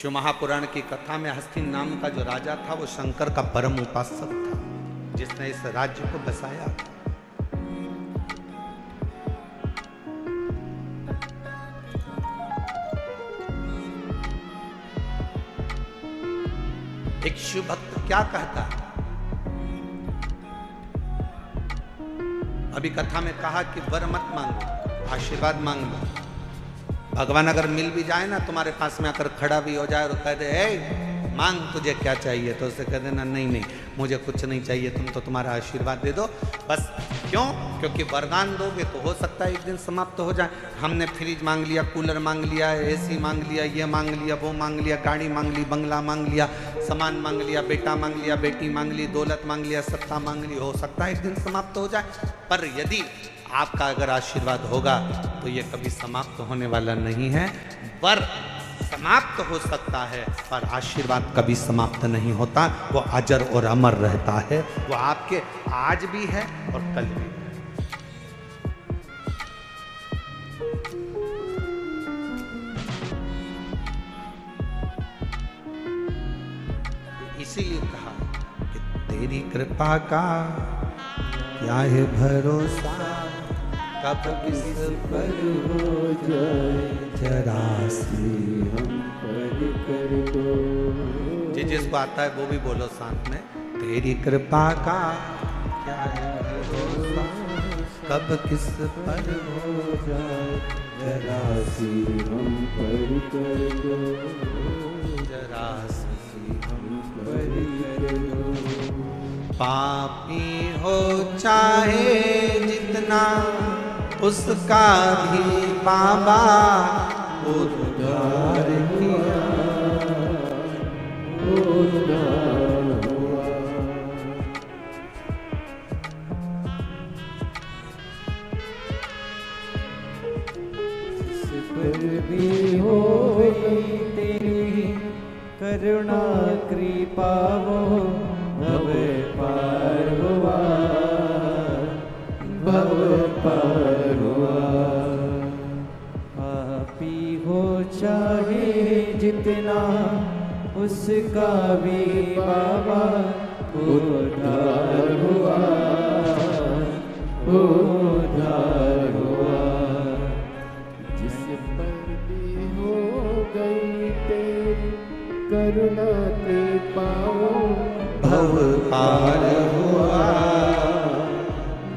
शिव महापुराण की कथा में हस्तिन नाम का जो राजा था वो शंकर का परम उपासक था, जिसने इस राज्य को बसाया। एक शिव भक्त क्या कहता है? अभी कथा में कहा कि वर मत मांगो, आशीर्वाद मांग लो। भगवान अगर मिल भी जाए ना, तुम्हारे पास में आकर खड़ा भी हो जाए और कह दे ए मांग तुझे क्या चाहिए, तो उसे कह देना नहीं नहीं मुझे कुछ नहीं चाहिए, तुम तो तुम्हारा आशीर्वाद दे दो बस। क्यों? क्योंकि वरदान दोगे तो हो सकता है एक दिन समाप्त हो जाए। हमने फ्रिज मांग लिया, कूलर मांग लिया, एसी मांग लिया, ये मांग लिया, वो मांग लिया, गाड़ी मांग ली, बंगला मांग लिया, सामान मांग लिया, बेटा मांग लिया, बेटी मांग ली, दौलत मांग लिया, सत्ता मांग ली, हो सकता है एक दिन समाप्त हो जाए। पर यदि आपका अगर आशीर्वाद होगा तो ये कभी समाप्त होने वाला नहीं है। वर समाप्त हो सकता है पर आशीर्वाद कभी समाप्त नहीं होता, वो अजर और अमर रहता है। वो आपके आज भी है और कल भी है। इसीलिए कहा कि तेरी कृपा का क्या है भरोसा, कब किस पर हो जाए जरा सी हम पर कर दो। जिसको आता है वो भी बोलो साथ में, तेरी कृपा का क्या है भरोसा, कब किस पर हो जाए जरा सी हम पर कर दो, जरा सी हम पर कर दो। पापी हो चाहे जितना उसका भी बाबा उद्धार किया, उद्धार हुआ। जिस पर भी हो तेरी करुणा कृपा वो भव पार हुआ, भव पार हुआ। पापी हो चाहे जितना उसका भी बाबा उद्धार हुआ, उद्धार हुआ। जिस पर भी हो गई तेरी करुणा कृपा भव पार हुआ,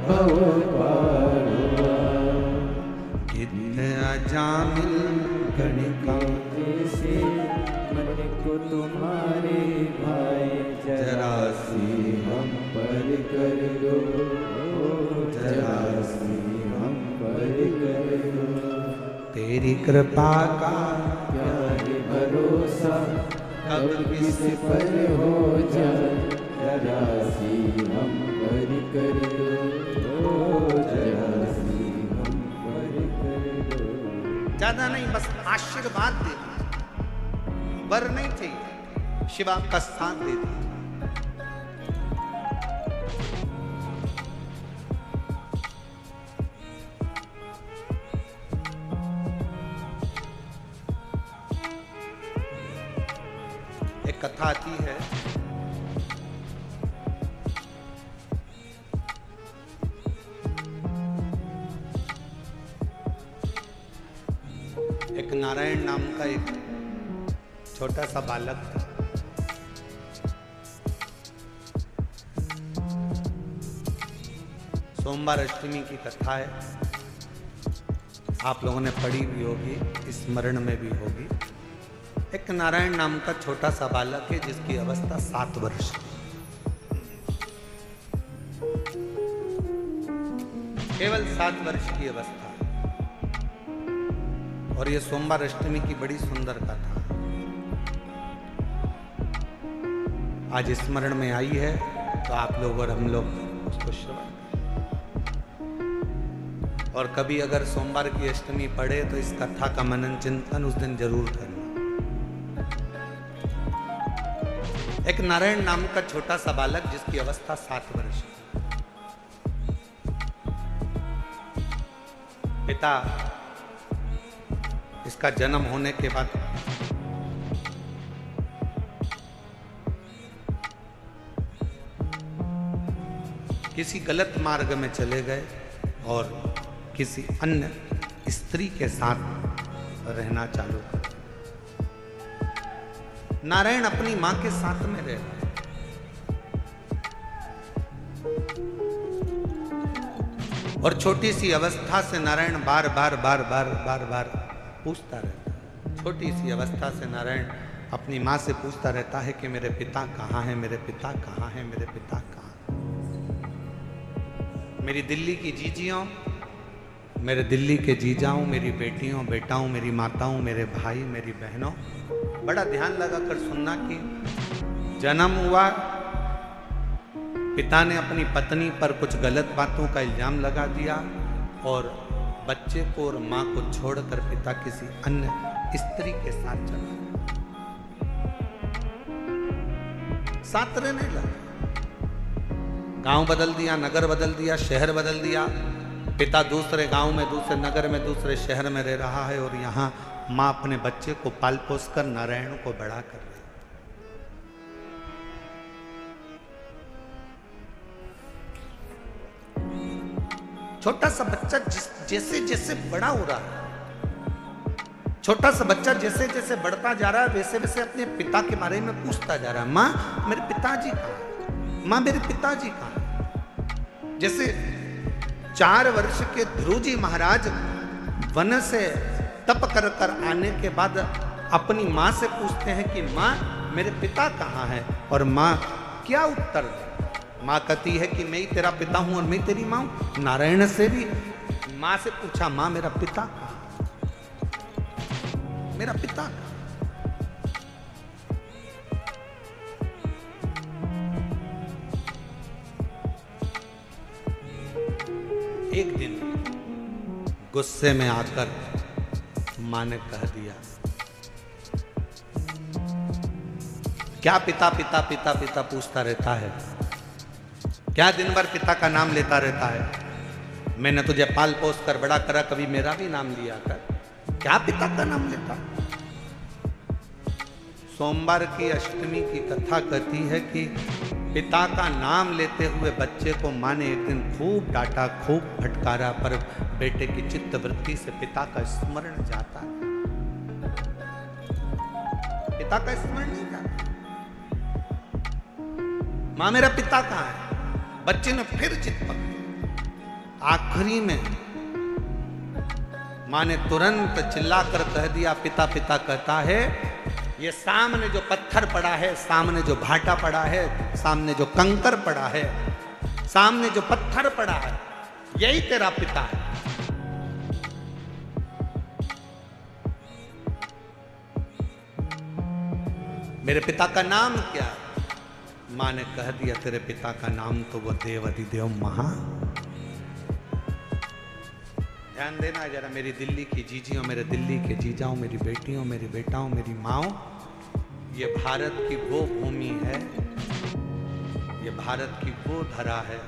भव पार हुआ। कितना जामिल गणिका जैसे मन को तुम्हारे भाई जरा सी हम पर कर दो, जरा सी हम पर कर दो। तेरी कृपा का क्या है भरोसा, कब किस पर हो जाए जरा सी हम पर कर दो, जरा सी हम पर कर दो। ज्यादा नहीं, बस आशीर्वाद दे दिया, वर नहीं चाहिए, शिव आपका साथ दे दिया। एक कथा आती है, एक नारायण नाम का एक छोटा सा बालक था। सोमवार अष्टमी की कथा है, आप लोगों ने पढ़ी भी होगी, स्मरण में भी होगी। एक नारायण नाम का छोटा सा बालक है जिसकी अवस्था 7 वर्ष की, केवल 7 वर्ष की अवस्था। और ये सोमवार अष्टमी की बड़ी सुंदर कथा आज स्मरण में आई है, तो आप लोग और हम लोग उसको श्रवण करें। और कभी अगर सोमवार की अष्टमी पढ़े तो इस कथा का मनन चिंतन उस दिन जरूर करें। एक नारायण नाम का छोटा सा बालक जिसकी अवस्था 7 वर्ष की। पिता इसका जन्म होने के बाद किसी गलत मार्ग में चले गए और किसी अन्य स्त्री के साथ रहना चालू कर। नारायण अपनी मां के साथ में रह रहे, और छोटी सी अवस्था से नारायण बार बार पूछता रहता है। छोटी सी अवस्था से नारायण अपनी मां से पूछता रहता है कि मेरे पिता कहाँ हैं, मेरे पिता कहाँ हैं, मेरे पिता कहाँ। मेरी दिल्ली की जीजियों, मेरे दिल्ली के जीजाओं, मेरी बेटियों बेटाओं, मेरी माताओं, मेरे भाई, मेरी बहनों, बड़ा ध्यान लगाकर सुनना कि जन्म हुआ, पिता ने अपनी पत्नी पर कुछ गलत बातों का इल्जाम लगा दिया और बच्चे को और मां को छोड़कर पिता किसी अन्य स्त्री के साथ चला, साथ रहने लगा। गांव बदल दिया, नगर बदल दिया, शहर बदल दिया। पिता दूसरे गांव में, दूसरे नगर में, दूसरे शहर में रह रहा है और यहाँ माँ अपने बच्चे को पाल पोस कर नारायण को बड़ा कर रही। छोटा सा बच्चा जैसे जैसे बड़ा हो रहा है, छोटा सा बच्चा जैसे जैसे बढ़ता जा रहा है, वैसे वैसे अपने पिता के बारे में पूछता जा रहा है। माँ मेरे पिताजी कहाँ, माँ मेरे पिताजी कहाँ। जैसे 4 वर्ष के ध्रुव जी महाराज वन से तप कर कर आने के बाद अपनी माँ से पूछते हैं कि माँ मेरे पिता कहाँ हैं, और माँ क्या उत्तर दे। माँ कहती है कि मैं ही तेरा पिता हूँ और मैं तेरी माँ हूँ। नारायण से भी माँ से पूछा, माँ मेरा पिता कहाँ, मेरा पिता कहाँ। एक दिन गुस्से में आकर मां ने कह दिया, क्या पिता पिता पिता पिता पूछता रहता है, क्या दिन भर पिता का नाम लेता रहता है। मैंने तुझे पाल पोस कर बड़ा करा, कभी मेरा भी नाम लिया कर, क्या पिता का नाम लेता। सोमवार की अष्टमी की कथा कहती है कि पिता का नाम लेते हुए बच्चे को मां ने एक दिन खूब डांटा, खूब फटकारा, पर बेटे की चित्त वृत्ति से पिता का स्मरण जाता, पिता का स्मरण नहीं जाता। मां मेरा पिता कहाँ है। बच्चे ने फिर जिद पकड़ी। आखिरी में मां ने तुरंत चिल्लाकर कह दिया, पिता पिता कहता है, ये सामने जो पत्थर पड़ा है, सामने जो भाटा पड़ा है, सामने जो कंकर पड़ा है, सामने जो पत्थर पड़ा है, यही तेरा पिता है। मेरे पिता का नाम क्या है। मां ने कह दिया, तेरे पिता का नाम तो वो देव अधिदेव महा। ध्यान देना जरा, मेरी दिल्ली की जीजियों, मेरे दिल्ली के जीजाओं, मेरी बेटियों, मेरी बेटाओं, मेरी माओ, ये भारत की वो भूमि है, ये भारत की वो धरा है।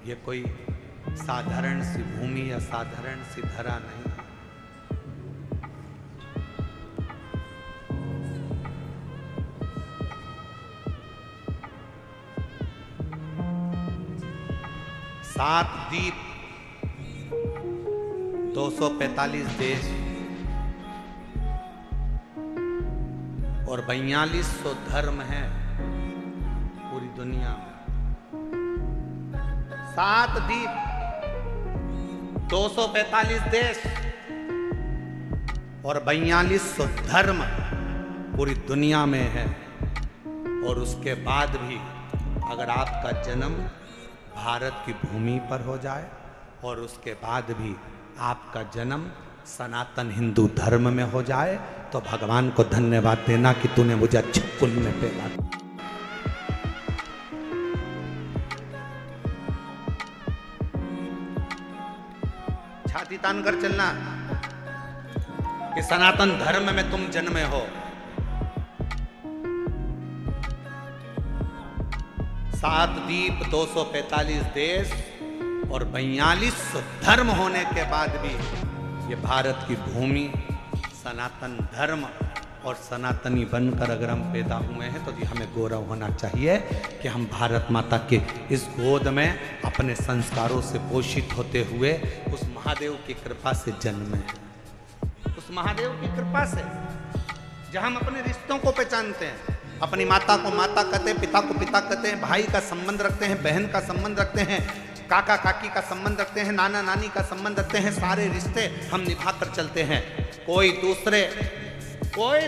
ये कोई साधारण सी भूमि या साधारण सी धरा नहीं। 7 द्वीप, 245 देश और 4200 धर्म हैं पूरी दुनिया में। 7 द्वीप, 245 देश और 4200 धर्म पूरी दुनिया में है। और उसके बाद भी अगर आपका जन्म भारत की भूमि पर हो जाए और उसके बाद भी आपका जन्म सनातन हिंदू धर्म में हो जाए, तो भगवान को धन्यवाद देना कि तूने मुझे अच्छे कुल में पैदा किया। छाती तान कर चलना कि सनातन धर्म में तुम जन्मे हो। 7 द्वीप, 245 देश और 4200 धर्म होने के बाद भी ये भारत की भूमि सनातन धर्म और सनातनी बनकर अगर हम पैदा हुए हैं तो जी हमें गौरव होना चाहिए कि हम भारत माता के इस गोद में अपने संस्कारों से पोषित होते हुए उस महादेव की कृपा से जन्मे, उस महादेव की कृपा से जहां हम अपने रिश्तों को पहचानते हैं, अपनी माता को माता कहते हैं, पिता को पिता कहते हैं, भाई का संबंध रखते हैं, बहन का संबंध रखते हैं, काका काकी का संबंध रखते हैं, नाना नानी का संबंध रखते हैं। सारे रिश्ते हम निभा कर चलते हैं। कोई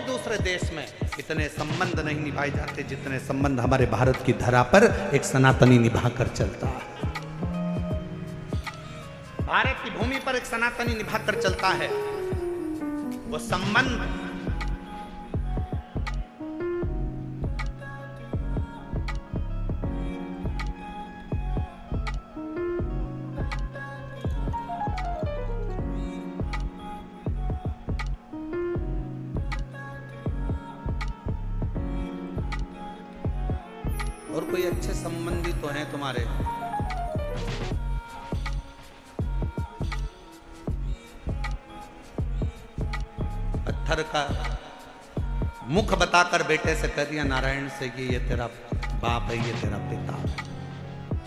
दूसरे देश में इतने संबंध नहीं निभाए जाते जितने संबंध हमारे भारत की धरा पर एक सनातनी निभा कर चलता है। भारत की भूमि पर एक सनातनी निभा कर चलता है। वो संबंध और कोई अच्छे संबंधी तो हैं तुम्हारे? पत्थर का मुख बताकर बेटे से कह दिया नारायण से कि ये तेरा बाप है, ये तेरा पिता है।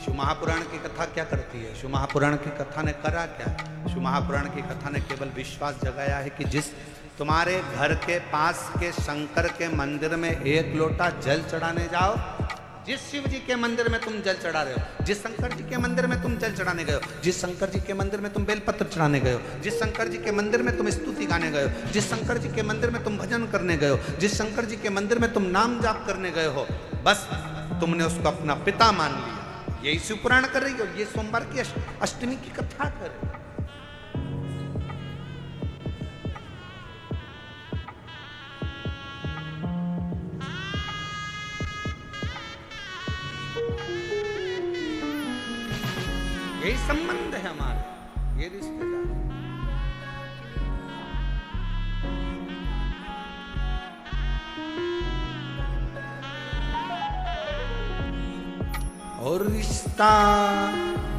शिव महापुराण की कथा क्या करती है? शिव महापुराण की कथा ने करा क्या? शिव महापुराण की कथा ने केवल विश्वास जगाया है कि जिस तुम्हारे घर के पास के शंकर के मंदिर में एक लोटा जल चढ़ाने जाओ, जिस शिव जी के मंदिर में तुम जल चढ़ा रहे हो, जिस शंकर जी के मंदिर में तुम जल चढ़ाने गए हो, जिस शंकर जी के मंदिर में तुम बेलपत्र चढ़ाने गए हो, जिस शंकर जी के मंदिर में तुम स्तुति गाने गए हो, जिस शंकर जी के मंदिर में तुम भजन करने गए हो, जिस शंकर जी के मंदिर में तुम नाम जाप करने गए हो, बस तुमने उसको अपना पिता मान लिया। यही शिव पुराण कर रही हो, ये सोमवार की अष्टमी की कथा कर रही हो। यही संबंध है हमारे, ये रिश्तेदार। और रिश्ता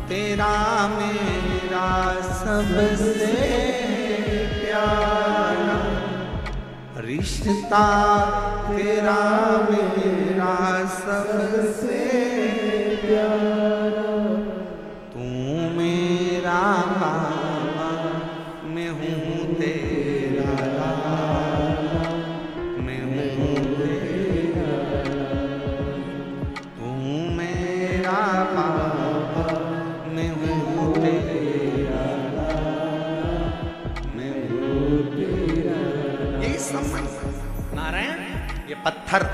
तेरा मेरा सबसे प्यारा, रिश्ता तेरा मेरा सबसे प्यारा, बाबा मैं हूँ तेरा लाला, मैं हूँ तेरा, तू मेरा बाबा मैं हूँ तेरा लाला, मैं हूँ तेरा। यही संबंध। नारायण ये पत्थर,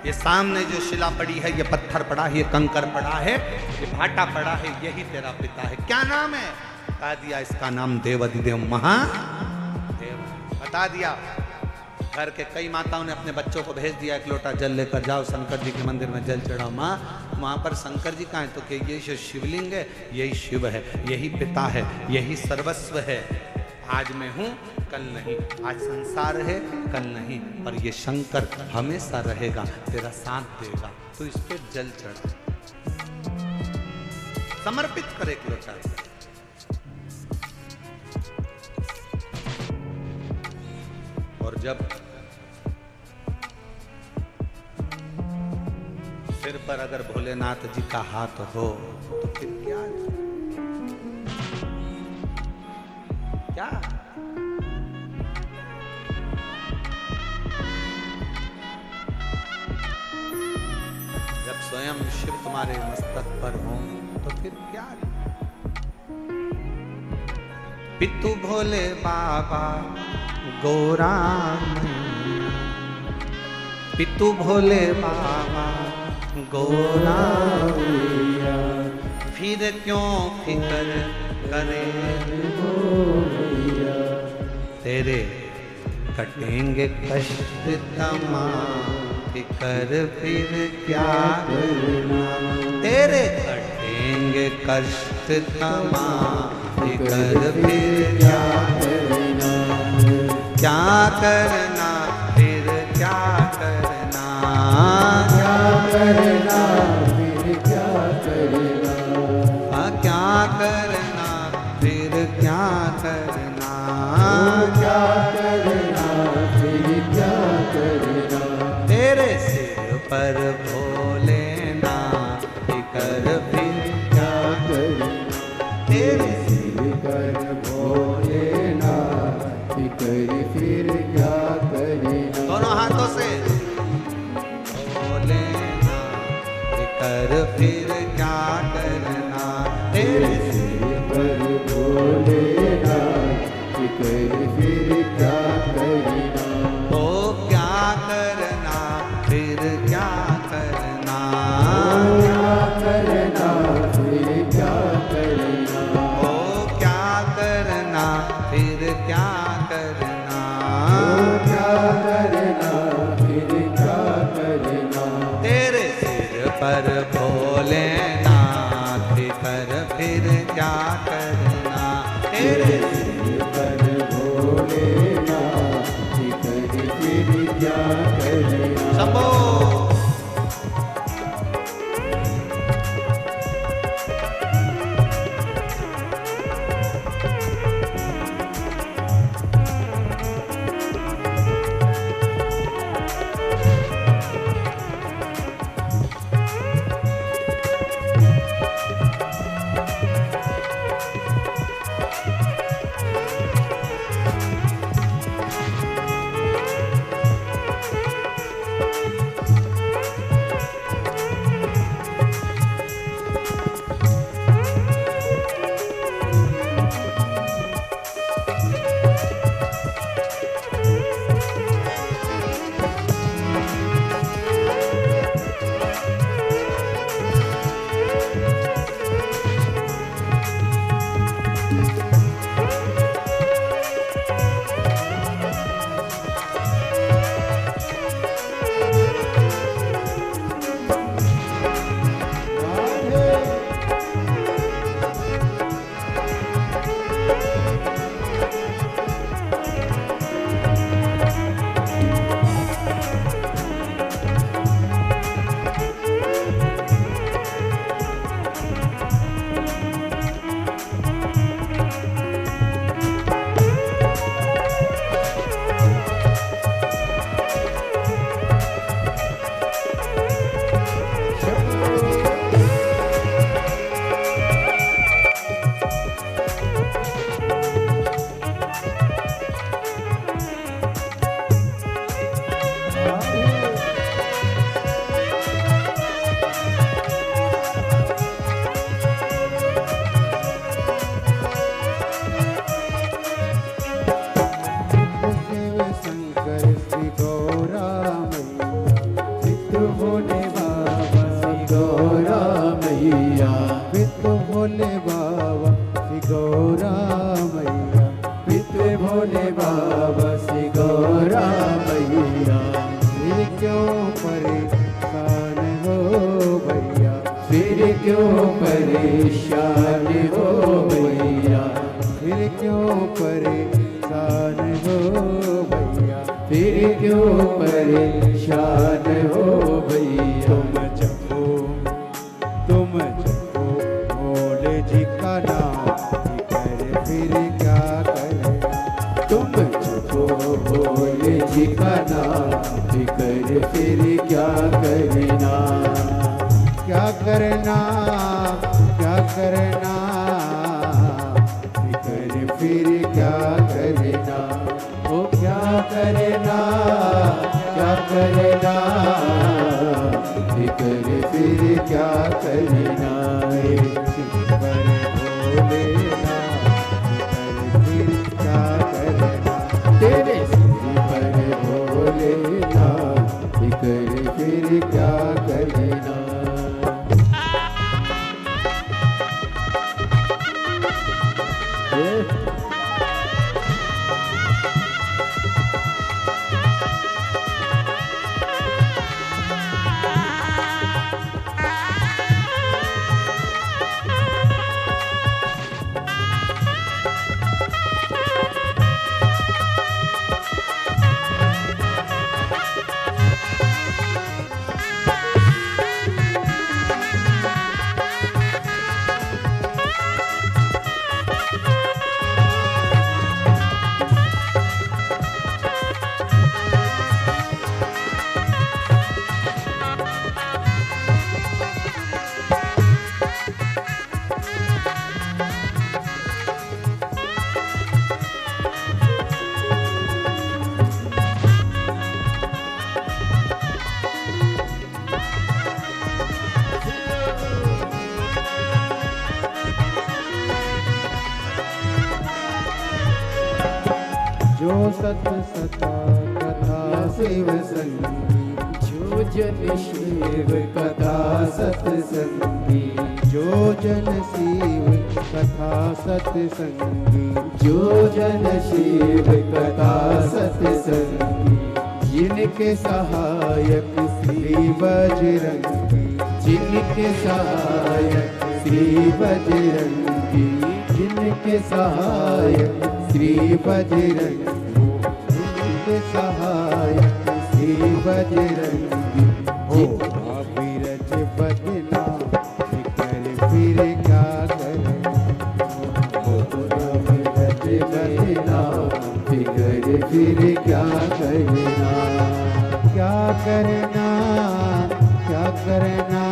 ये सामने जो शिला पड़ी है, ये पत्थर पड़ा है, ये कंकर पड़ा है, ये भाटा पड़ा है, यही तेरा पिता है। क्या नाम है? बता दिया, इसका नाम देवाधिदेव महादेव। बता दिया। घर के कई माताओं ने अपने बच्चों को भेज दिया, एक लोटा जल लेकर जाओ शंकर जी के मंदिर में जल चढ़ाओ। माँ वहाँ पर शंकर जी कहाँ है? तो कि ये जो शिवलिंग है यही शिव है, यही पिता है, यही सर्वस्व है। आज मैं हूँ कल नहीं, आज संसार है कल नहीं, पर ये शंकर हमेशा रहेगा, तेरा साथ देगा। तो इस पे जल चढ़ समर्पित करे एक लोटा। और जब सिर पर अगर भोलेनाथ जी का हाथ हो तो फिर क्या क्या जब स्वयं शिव तुम्हारे मस्तक पर हो तो फिर क्या? पितु भोले बाबा गौरा मैया, पितु भोले बाबा गौरा मैया, फिर क्यों फिक्र करे तेरे कटेंगे कष्ट तमाम, फिक्र फिर क्या करना, तेरे कटेंगे कष्ट तमाम, फिक्र फिर क्या करना, क्या करना फिर क्या करना, क्या करना फिर क्या करना, क्या करना फिर क्या करना, क्या करना फिर क्या करना। तेरे सिर पर भोलेनाथ फिकर फिर क्या करें तेरे सिर पर भोलेनाथ फिकर फिर क्या करें दोनों हाथों से भोलेनाथ फिकर फिर क्या करना तेरे सिर पर भोलेनाथ फिकर फिर क्या करना तो क्या करना फिर क्या करना क्या करना फिर क्या करना ओ क्या करना फिर क्या करना क्या करना फिर क्या करना तेरे सिर पर भोलेनाथ फिकर फिर क्या करना तेरे सिर पर भोलेनाथ फिकर फिर क्या करना शंभो भोले बाबा श्री गौरा मैया पितृ भोले बाबा श्री गौरा मैया फिर क्यों परेशान हो भैया फिर क्यों परेशान हो भैया फिर क्यों परेशान हो भैया फिर क्यों परेशान हो भैया तुम जपो भोले जी का नाम फिकर फिर क्या करे तुम जपो भोले जी का नाम फिकर फिर क्या करना क्या करना क्या करना फिकर फिर क्या करना ओ क्या करना क्या करना फिकर फिर क्या करना पर भोलेना फिकर फिर क्या करना तेरे सिर पर भोलेना फिकर फिर क्या करना सत सता कथा शिव संगी जो जन शिव कथा सत्संगी जो जन शिव कथा सत्संगी जो जन शिव कथा सत्संगी जिनके सहायक श्री बजरंगी जिनके सहायक श्री बजरंगी जिनके सहायक श्री बजरंगी जिनके सहायक श्री बजरंगी हो अविरज बदना कर फिर क्या करें अविरज बदना फिर क्या करना क्या करना क्या करना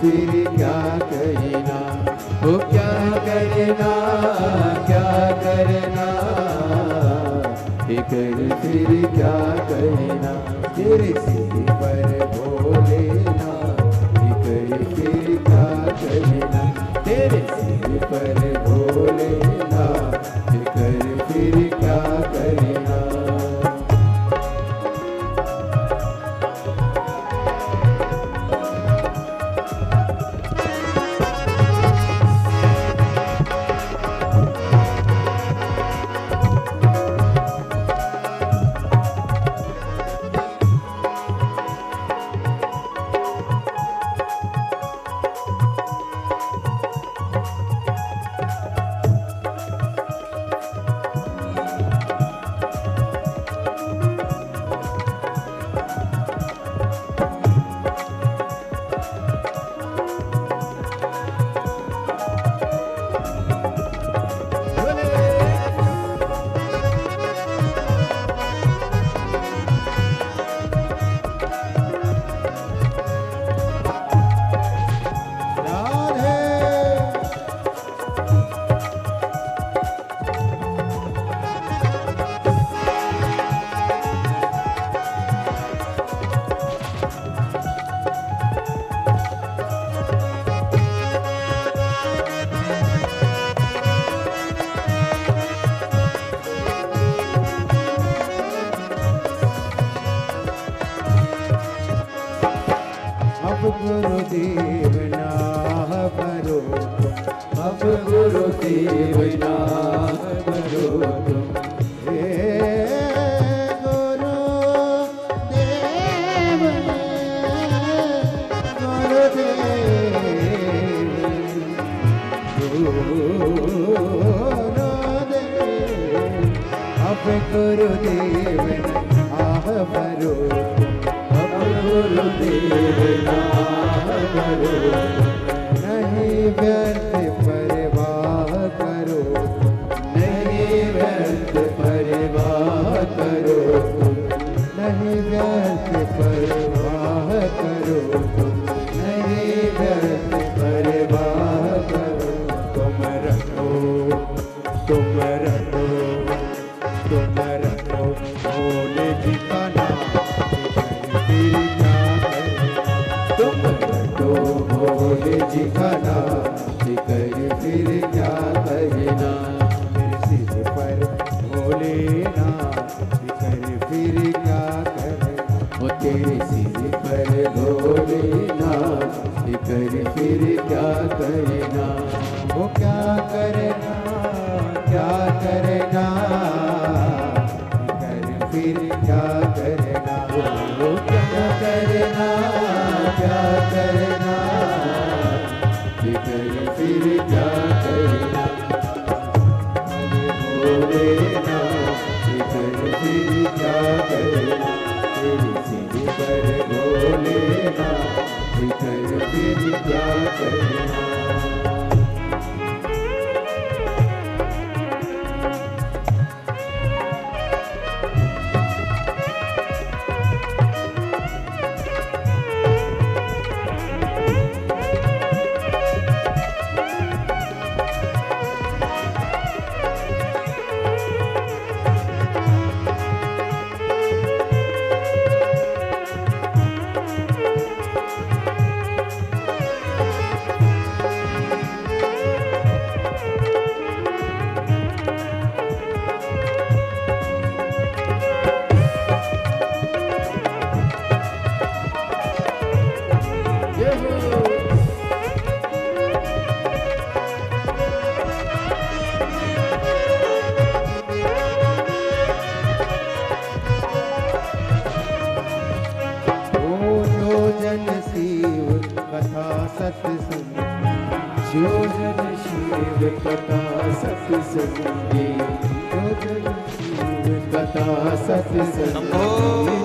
फिर क्या करना वो क्या करना क्या करना फिर क्या करना तेरे सिर पर भोलेना फिर क्या करना तेरे सिर पर भोलेना फिर क्या करना गुरुदेव ना भरो अब गुरुदेव ना भरो हे गुरुदेव अब गुरुदेव ना भरो गुरुदेव करो नहीं व्यर्थ परवाह करो नहीं व्यर्थ परवाह करो नहीं व्यर्थ परवाह करो नहीं व्यर्थ परवाह करो तुम रखो भोले जी का नाम भोले जी का नाम कर फिर क्या कहना मेरे सिर पर भोलेनाथ कर फिर क्या कहना वो तेरे सिर पर भोलेनाथ कर फिर क्या कहना वो क्या करना क्या करना कर फिर क्या करना वो क्या करना क्या करना फिर क्या करना भोलेनाथ फिर क्या करना तेरे सिर पर भोलेनाथ फिर क्या करना जो जन शिव कथा सत्संगी, जो जन शिव कथा सत्संगी,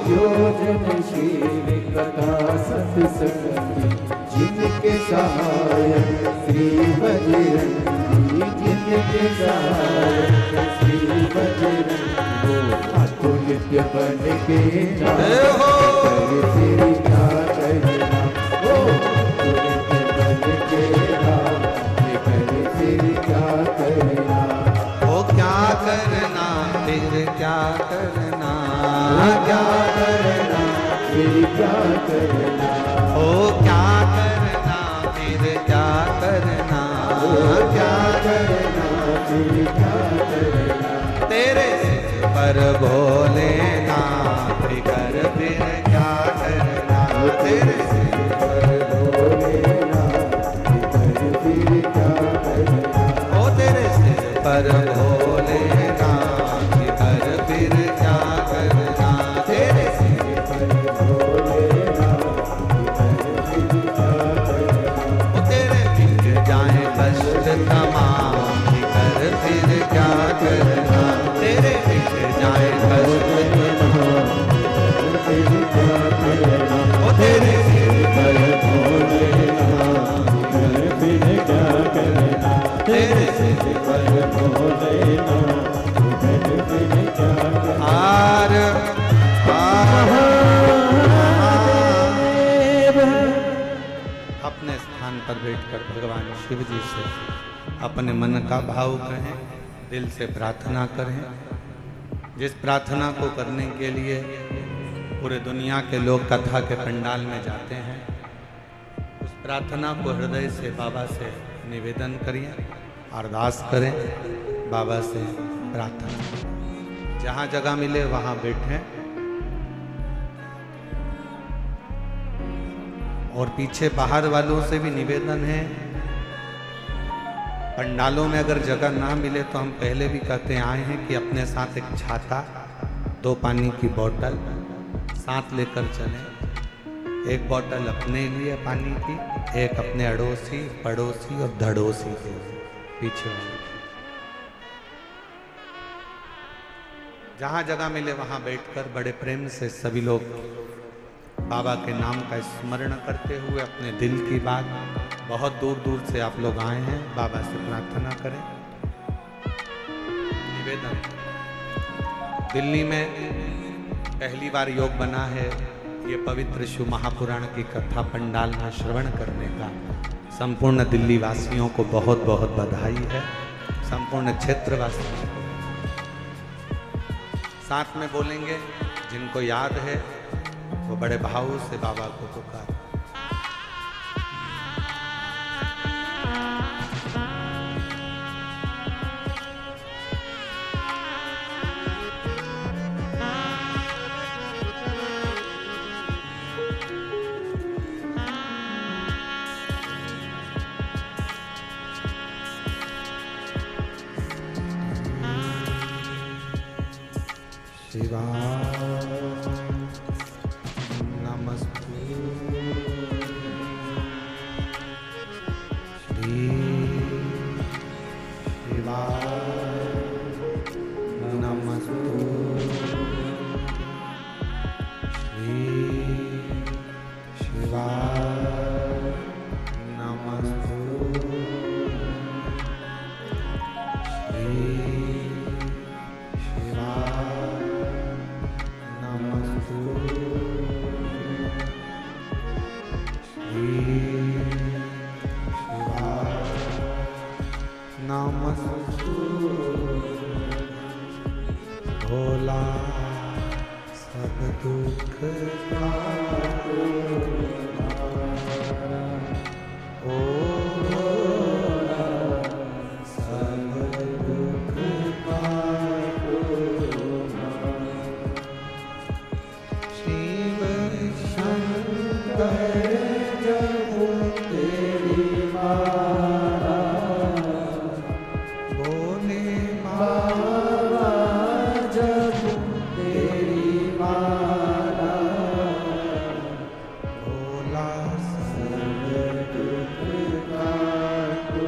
जो जन शिव कथा सत्संगी, जिनके सहायक श्री बजरंगी, जिनके सहायक श्री बजरंगी, वो अतुल्य बन के जाए फिर क्या करना, वो अतुल्य बन के जाए फिर क्या करना, ओ क्या करना फिर क्या करना, क्या करना फिर क्या करना, ओ क्या करना फिर क्या करना, क्या करना फिर क्या करना, तेरे पर भोलेनाथ कर फिर क्या करना, तेरे पर भोलेनाथ कर फिर क्या करना, ओ तेरे सिर पर भोलेनाथ कर फिर क्या करना, तेरे सिर पर भोलेनाथ कर फिर क्या करना, ओ तेरे मिट जाए कष्ट तमाम कर फिर क्या करना, तेरे मिट जाए कष्ट फिर क्या करना, ओ तेरे सिर पर भोलेनाथ कर फिर क्या करना, तेरे सिर पर भोलेनाथ कर फिर क्या करना, हार अपने स्थान पर बैठकर भगवान शिव जी से अपने मन का भाव कहें, दिल से प्रार्थना करें। जिस प्रार्थना को करने के लिए पूरे दुनिया के लोग कथा के पंडाल में जाते हैं, उस प्रार्थना को हृदय से बाबा से निवेदन करिए, अरदास करें, बाबा से प्रार्थना। जहाँ जगह मिले वहाँ बैठें और पीछे बाहर वालों से भी निवेदन है, पंडालों में अगर जगह ना मिले तो हम पहले भी कहते आए हैं कि अपने साथ एक छाता, 2 पानी की बोतल साथ लेकर चलें। एक बोतल अपने लिए पानी की, एक अपने अड़ोसी, पड़ोसी और धड़ोसी के पीछे वाले। जहाँ जगह मिले वहाँ बैठकर बड़े प्रेम से सभी लोग बाबा के नाम का स्मरण करते हुए अपने दिल की बात, बहुत दूर दूर से आप लोग आए हैं, बाबा से प्रार्थना करें। निवेदन, दिल्ली में पहली बार योग बना है ये पवित्र शिव महापुराण की कथा पंडाल में श्रवण करने का। संपूर्ण दिल्ली वासियों को बहुत बहुत बधाई है, संपूर्ण क्षेत्रवासियों को। साथ में बोलेंगे, जिनको याद है वो बड़े भाव से बाबा को पुकार। शिवाय नमस्ते, श्री शिवाय नमस्ते, श्री शिवाय नमस्ते, श्री भोला सब दुख ओ भोला सब दुख शिव शंकर जब तेरी माला बोले बाबा जब तेरी माला भोला सब दुख काटो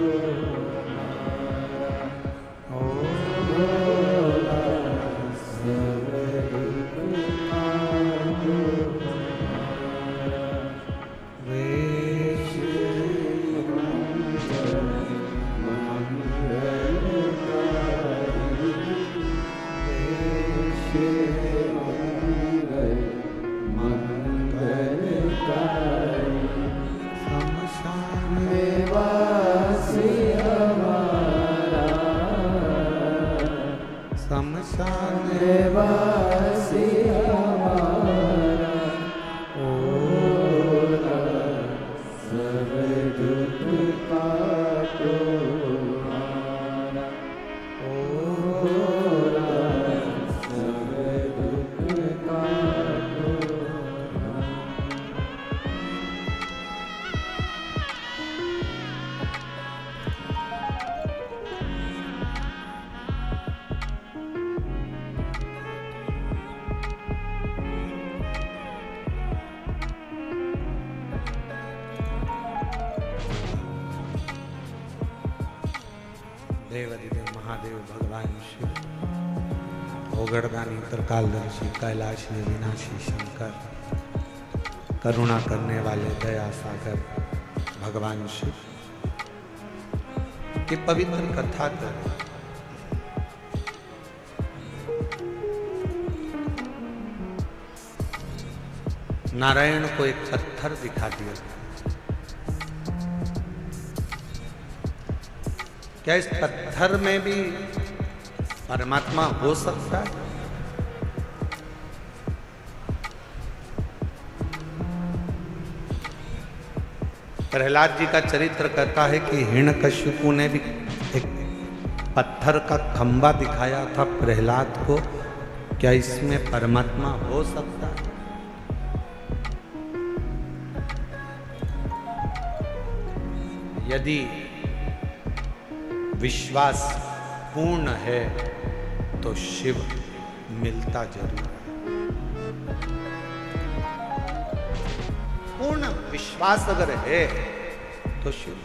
देवादिदेव महादेव भगवान शिव, ओगड़दानी त्रिकालदर्शी कैलाशी विनाशी शंकर, करुणा करने वाले दया सागर भगवान शिव की पवित्र कथा कर नारायण को एक पत्थर दिखा दिया। क्या इस पत्थर में भी परमात्मा हो सकता है? प्रहलाद जी का चरित्र कहता है कि हिरण्यकश्यपु ने भी एक पत्थर का खंबा दिखाया था प्रहलाद को। क्या इसमें परमात्मा हो सकता है? यदि विश्वास पूर्ण है तो शिव मिलता जरूर है। पूर्ण विश्वास अगर है तो शिव।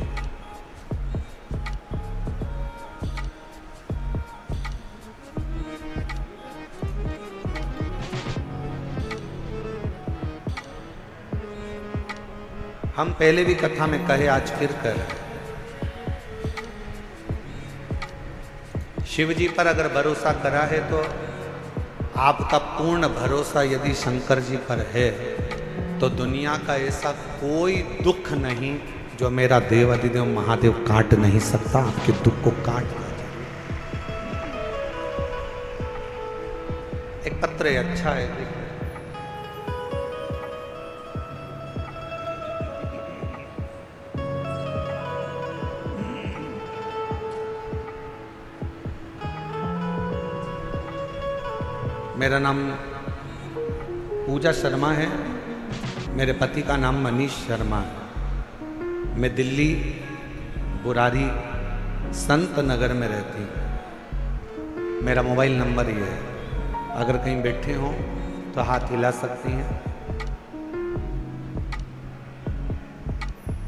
हम पहले भी कथा में कहे, आज फिर कर, शिव जी पर अगर भरोसा करा है तो आपका पूर्ण भरोसा यदि शंकर जी पर है तो दुनिया का ऐसा कोई दुख नहीं जो मेरा देवादिदेव महादेव काट नहीं सकता। आपके दुख को काट देगा। एक पत्र है, अच्छा है, देखो। मेरा नाम पूजा शर्मा है, मेरे पति का नाम मनीष शर्मा है। मैं दिल्ली बुरारी संत नगर में रहती हूँ। मेरा मोबाइल नंबर ये है, अगर कहीं बैठे हों तो हाथ हिला सकती हैं।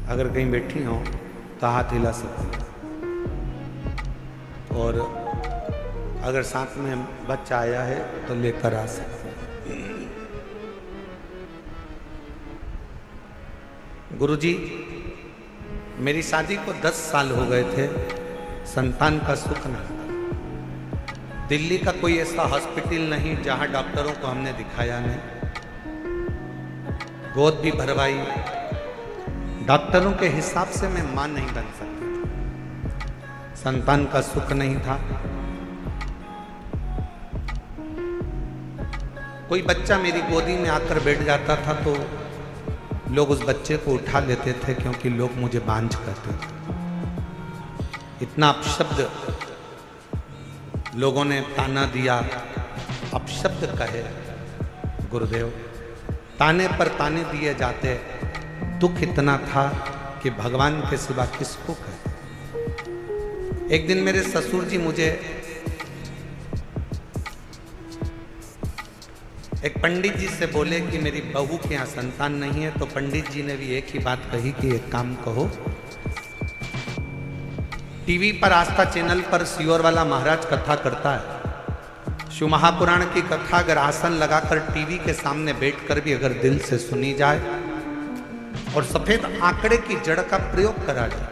अगर कहीं बैठी हों तो हाथ हिला सकती हैं। और अगर साथ में बच्चा आया है तो लेकर आ सकते हैं। गुरुजी, मेरी शादी को 10 साल हो गए थे, संतान का सुख नहीं। दिल्ली का कोई ऐसा हॉस्पिटल नहीं जहां डॉक्टरों को हमने दिखाया नहीं। गोद भी भरवाई, डॉक्टरों के हिसाब से मैं मां नहीं बन सकती। संतान का सुख नहीं था। कोई बच्चा मेरी गोदी में आकर बैठ जाता था तो लोग उस बच्चे को उठा लेते थे, क्योंकि लोग मुझे बांझ कहते थे। इतना अपशब्द लोगों ने ताना दिया, अपशब्द कहे। गुरुदेव, ताने पर ताने दिए जाते, दुख इतना था कि भगवान के सिवा किसको कहे। एक दिन मेरे ससुर जी मुझे एक पंडित जी से बोले कि मेरी बहू के यहाँ संतान नहीं है, तो पंडित जी ने भी एक ही बात कही कि एक काम कहो, टीवी पर आस्था चैनल पर सियोर वाला महाराज कथा करता है। शिव महापुराण की कथा अगर आसन लगाकर टीवी के सामने बैठकर भी अगर दिल से सुनी जाए और सफेद आंकड़े की जड़ का प्रयोग करा जाए,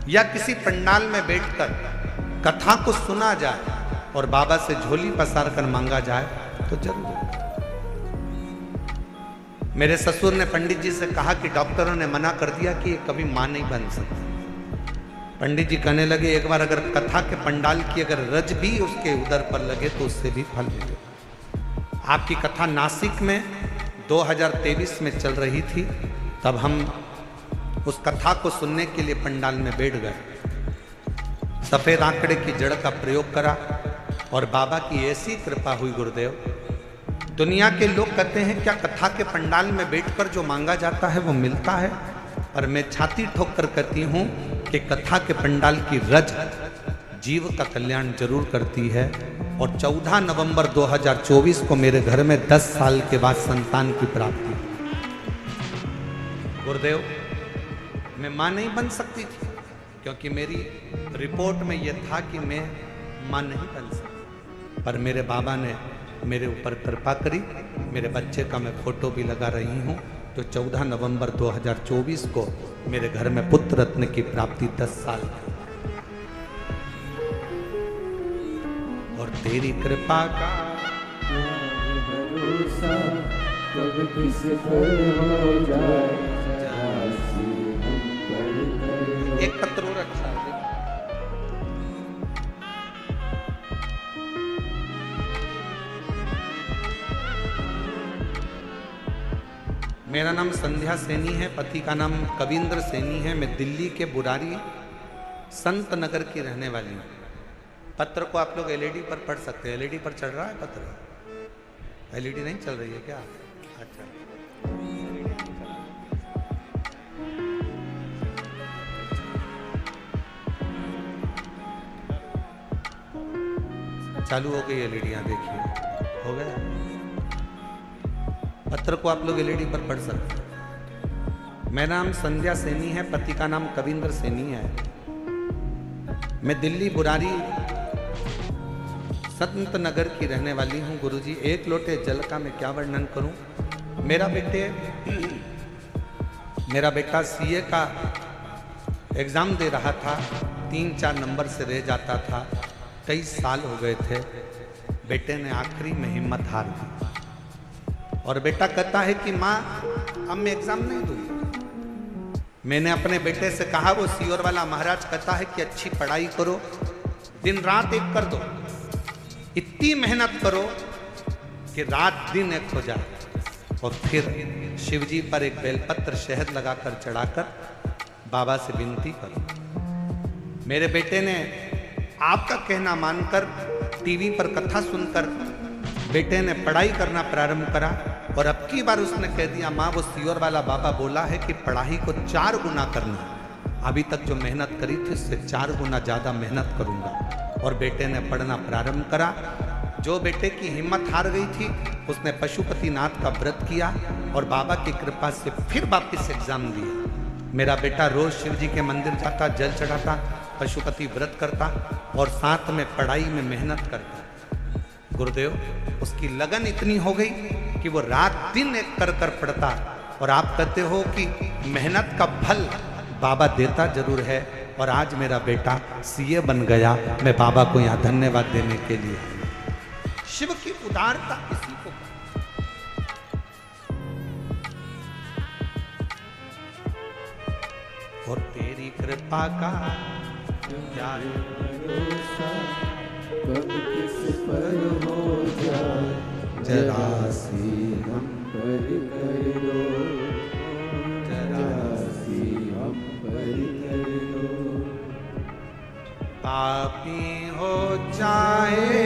या किसी पंडाल में बैठकर कथा को सुना जाए और बाबा से झोली पसार कर मांगा जाए तो जरूर। मेरे ससुर ने पंडित जी से कहा कि डॉक्टरों ने मना कर दिया कि ये कभी मां नहीं बन सकती। पंडित जी कहने लगे, एक बार अगर कथा के पंडाल की अगर रज भी उसके उदर पर लगे तो उससे भी फल मिले। आपकी कथा नासिक में 2023 में चल रही थी, तब हम उस कथा को सुनने के लिए पंडाल में बैठ गए। सफेद आंकड़े की जड़ का प्रयोग करा और बाबा की ऐसी कृपा हुई। गुरुदेव, दुनिया के लोग कहते हैं क्या कथा के पंडाल में बैठकर जो मांगा जाता है वो मिलता है? पर मैं छाती ठोक कर कहती हूँ कि कथा के पंडाल की रज जीव का कल्याण जरूर करती है। और 14 नवंबर 2024 को मेरे घर में 10 साल के बाद संतान की प्राप्ति। गुरुदेव, मैं मां नहीं बन सकती थी क्योंकि मेरी रिपोर्ट में यह था कि मैं मां नहीं बन सकता, पर मेरे बाबा ने मेरे ऊपर कृपा करी। मेरे बच्चे का मैं फोटो भी लगा रही हूँ, जो 14 नवंबर 2024 को मेरे घर में पुत्र रत्न की प्राप्ति 10 साल की। और तेरी कृपा का भरोसा कब किस पर हो जाए, राशि हम पर कर। एक पत्र और अच्छा है। मेरा नाम संध्या सैनी है, पति का नाम कविंद्र सैनी है। मैं दिल्ली के बुरारी संत नगर की रहने वाली हूँ। पत्र को आप लोग एलईडी पर पढ़ सकते हैं। एलईडी पर चल रहा है पत्र? एलईडी नहीं चल रही है क्या? अच्छा, चालू हो गई एलईडियाँ, देखिए हो गया। पत्र को आप लोग एलईडी पर पढ़ सकते हैं। मेरा नाम संध्या सैनी है, पति का नाम कविंद्र सैनी है। मैं दिल्ली बुरारी संत नगर की रहने वाली हूँ। गुरुजी, एक लोटे जल का मैं क्या वर्णन करूं। मेरा बेटा सीए का एग्जाम दे रहा था, 3-4 नंबर से रह जाता था। 23 साल हो गए थे। बेटे ने आखिरी में हिम्मत हार दी और बेटा कहता है कि माँ अब मैं एग्जाम नहीं दूंगा। मैंने अपने बेटे से कहा, वो सीओर वाला महाराज कहता है कि अच्छी पढ़ाई करो, दिन रात एक कर दो, इतनी मेहनत करो कि रात दिन एक हो जाए। और फिर शिवजी पर एक बेलपत्र शहद लगाकर चढ़ाकर बाबा से विनती करो। मेरे बेटे ने आपका कहना मानकर टीवी पर कथा सुनकर बेटे ने पढ़ाई करना प्रारंभ करा। और अब की बार उसने कह दिया, माँ वो सीओर वाला बाबा बोला है कि पढ़ाई को 4 गुना करना। अभी तक जो मेहनत करी थी उससे 4 गुना ज़्यादा मेहनत करूँगा। और बेटे ने पढ़ना प्रारंभ करा। जो बेटे की हिम्मत हार गई थी उसने पशुपतिनाथ का व्रत किया और बाबा की कृपा से फिर वापस एग्जाम दिया। मेरा बेटा रोज शिव जी के मंदिर जाता, जल चढ़ाता, पशुपति व्रत करता और साथ में पढ़ाई में मेहनत करता। गुरुदेव, उसकी लगन इतनी हो गई कि वो रात दिन एक कर कर पढ़ता। और आप कहते हो कि मेहनत का फल बाबा देता जरूर है। और आज मेरा बेटा सीए बन गया। मैं बाबा को यहाँ धन्यवाद देने के लिए। शिव की उदारता इसी को। और तेरी कृपा का क्या भरोसा कब किस पर हो जाए, जरा सी हम पर कर दो, जरा सी हम पर कर दो। पापी हो चाहे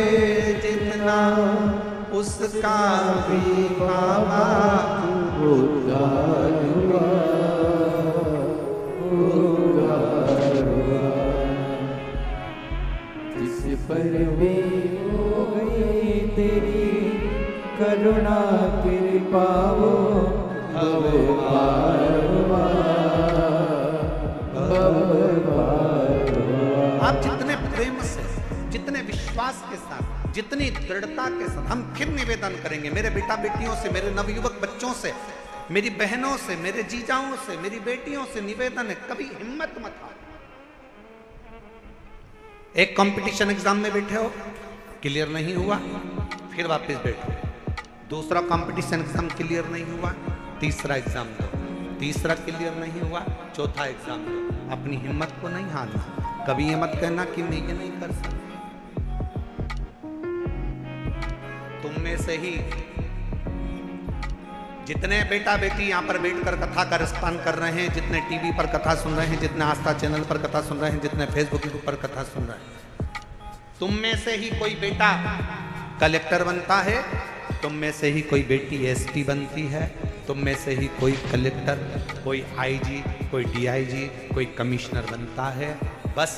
जितना उसका भी बाबा उद्धार हुआ, उद्धार हुआ। जिस पर भी हो गई तेरी करुणा कृपा, वो भव पार हुआ, भव पार हुआ। आप जितने प्रेम से, जितने विश्वास के साथ, जितनी दृढ़ता के साथ, हम फिर निवेदन करेंगे मेरे बेटा बेटियों से, मेरे नवयुवक बच्चों से, मेरी बहनों से, मेरे जीजाओं से, मेरी बेटियों से निवेदन है, कभी हिम्मत मत हारो। एक कंपटीशन एग्जाम में बैठे हो, क्लियर नहीं हुआ, फिर वापस बैठो। दूसरा कंपटीशन एग्जाम क्लियर नहीं हुआ, तीसरा एग्जाम दो। तीसरा क्लियर नहीं हुआ, चौथा एग्जाम दो। अपनी हिम्मत को नहीं हारना। कभी ये मत कहना कि मैं ये नहीं कर सकता। तुम में से ही जितने बेटा बेटी यहाँ पर बैठकर कथा का रसपान कर रहे हैं, जितने टीवी पर कथा सुन रहे हैं, जितने आस्था चैनल पर कथा सुन रहे हैं, जितने फेसबुक पर कथा सुन रहे हैं, तुम में से ही कोई बेटा कलेक्टर बनता है, तुम में से ही कोई बेटी एसपी बनती है, तुम में से ही कोई कलेक्टर, कोई आईजी, कोई डीआईजी, कोई कमिश्नर बनता है। बस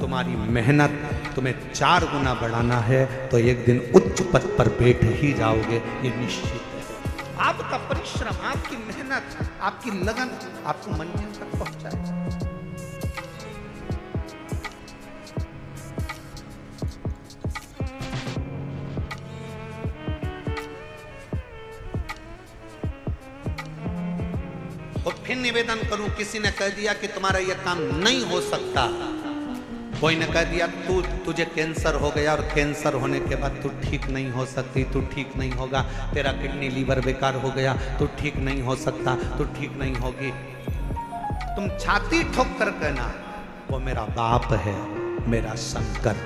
तुम्हारी मेहनत तुम्हें 4 गुना बढ़ाना है तो एक दिन उच्च पद पर बैठ ही जाओगे, ये निश्चित है। आपका परिश्रम, आपकी मेहनत, आपकी लगन आपको मंजिल तक पहुंचाएगा। और फिर निवेदन करूं, किसी ने कह दिया कि तुम्हारा यह काम नहीं हो सकता, कोई ने कह दिया तुझे कैंसर हो गया और कैंसर होने के बाद तू ठीक नहीं हो सकती, तू ठीक नहीं होगा, तेरा किडनी लीवर बेकार हो गया, तू ठीक नहीं हो सकता, तू ठीक नहीं होगी, तुम छाती ठोक कर कहना वो मेरा बाप है, मेरा शंकर।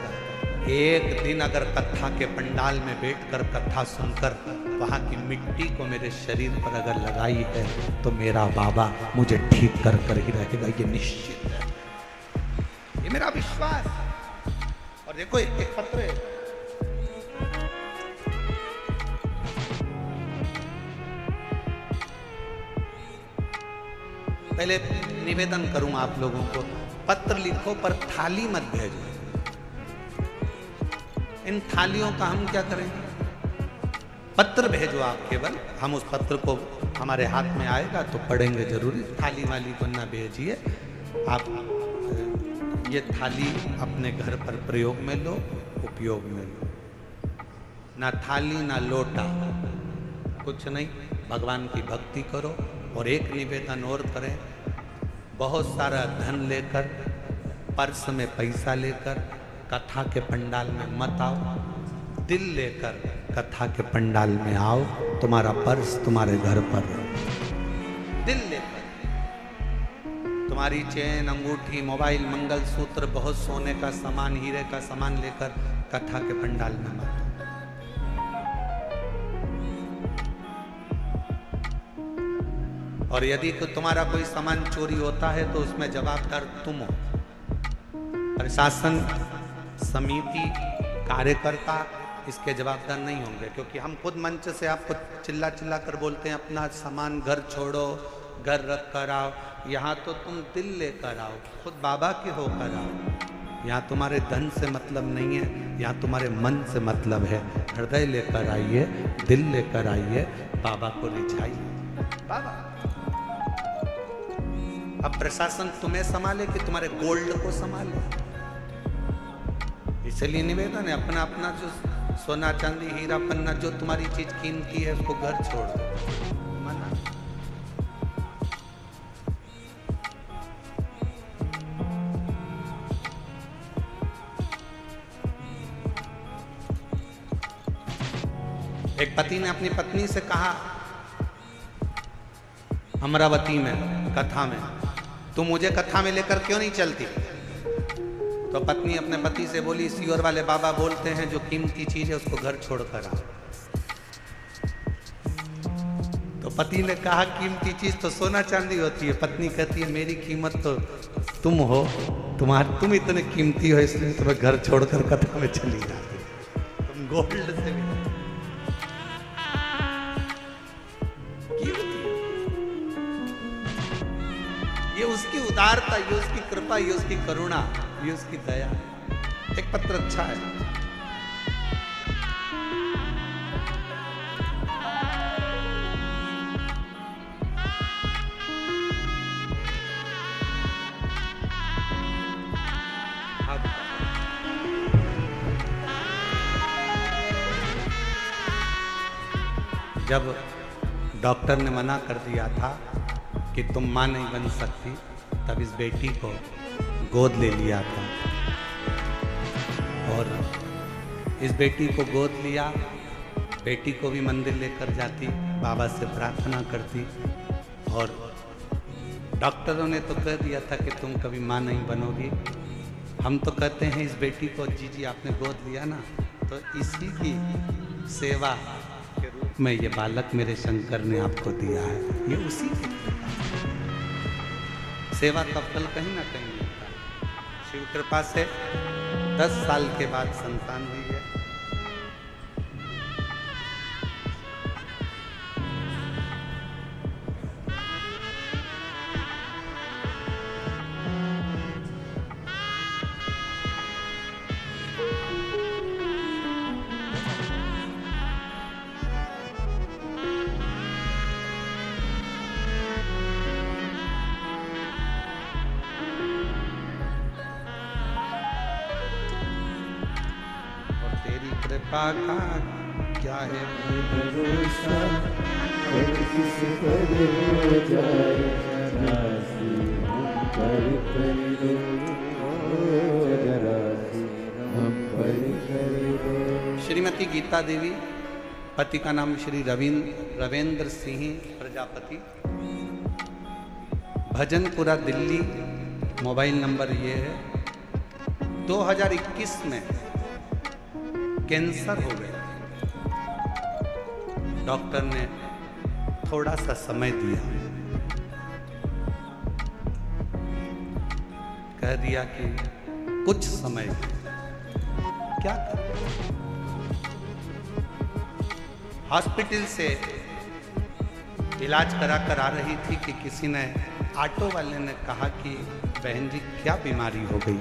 एक दिन अगर कथा के पंडाल में बैठकर कथा सुनकर वहां की मिट्टी को मेरे शरीर पर अगर लगाई है तो मेरा बाबा मुझे ठीक कर कर ही रहेगा, ये निश्चित है, ये मेरा विश्वास। और देखो एक पत्र है, पहले निवेदन करूं आप लोगों को, पत्र लिखो पर थाली मत भेजो। इन थालियों का हम क्या करेंगे? पत्र भेजो आप केवल, हम उस पत्र को हमारे हाथ में आएगा तो पढ़ेंगे जरूरी, थाली वाली को ना भेजिए। आप ये थाली अपने घर पर प्रयोग में लो, उपयोग में लो, ना थाली ना लोटा, कुछ नहीं, भगवान की भक्ति करो। और एक निवेदन और करें, बहुत सारा धन लेकर, पर्स में पैसा लेकर कथा के पंडाल में मत आओ, दिल लेकर कथा के पंडाल में आओ, तुम्हारा पर्स तुम्हारे घर पर रहो। दिल लेकर तुम्हारी चेन, अंगूठी, मोबाइल, मंगलसूत्र, बहुत सोने का सामान, हीरे का सामान लेकर कथा के पंडाल में मत। और यदि तुम्हारा कोई सामान चोरी होता है तो उसमें जवाबदार तुम हो। प्रशासन, समिति, कार्यकर्ता इसके जवाबदार नहीं होंगे, क्योंकि हम खुद मंच से आपको चिल्ला चिल्ला कर बोलते हैं अपना सामान घर छोड़ो, घर रख कर आओ। यहाँ तो तुम दिल लेकर आओ, खुद बाबा के होकर आओ। यहाँ तुम्हारे धन से मतलब नहीं है, यहाँ तुम्हारे मन से मतलब है। हृदय लेकर आइए, दिल लेकर आइए, बाबा को रिझाइए। बाबा अब प्रशासन तुम्हें संभाले कि तुम्हारे गोल्ड को संभाले? इसलिए निवेदन है, अपना अपना जो सोना चांदी हीरा पन्ना जो तुम्हारी चीज कीमती है उसको घर छोड़ दो। मना। एक पति ने अपनी पत्नी से कहा अमरावती में कथा में, तू मुझे कथा में लेकर क्यों नहीं चलती? तो पत्नी अपने पति से बोली, सियोर वाले बाबा बोलते हैं जो कीमती चीज है उसको घर छोड़कर आओ। तो पति ने कहा कीमती चीज तो सोना चांदी होती है। पत्नी कहती है मेरी कीमत तो तुम हो, तुम इतने कीमती हो इसलिए तुम्हें घर छोड़कर कथा में चली जाती, तुम गोल्ड से भी ये उसकी उदारता, ये उसकी कृपा, ये उसकी करुणा, ये उसकी दया। एक पत्र अच्छा है। जब डॉक्टर ने मना कर दिया था कि तुम मां नहीं बन सकती, तब इस बेटी को गोद ले लिया था। और इस बेटी को गोद लिया, बेटी को भी मंदिर लेकर जाती, बाबा से प्रार्थना करती। और डॉक्टरों ने तो कह दिया था कि तुम कभी मां नहीं बनोगी। हम तो कहते हैं इस बेटी को, जी आपने गोद लिया ना, तो इसी की सेवा के रूप में ये बालक मेरे शंकर ने आपको दिया है। ये उसी की सेवा का फल कहीं ना कहीं मिलता है। शिव कृपा से 10 साल के बाद संतान हुई है। कृपा का क्या है भरोसा, और किस पर हो जाए जरा सी हम पर कर दो, जरा सी हम पर कर दो। श्रीमती गीता देवी, पति का नाम श्री रविंद्र सिंह प्रजापति, भजनपुरा दिल्ली। मोबाइल नंबर ये है। 2021 में कैंसर हो गया। डॉक्टर ने थोड़ा सा समय दिया, कह दिया कि कुछ समय क्या करें। हॉस्पिटल से इलाज करा कर आ रही थी कि किसी ने, ऑटो वाले ने कहा कि बहन जी क्या बीमारी हो गई।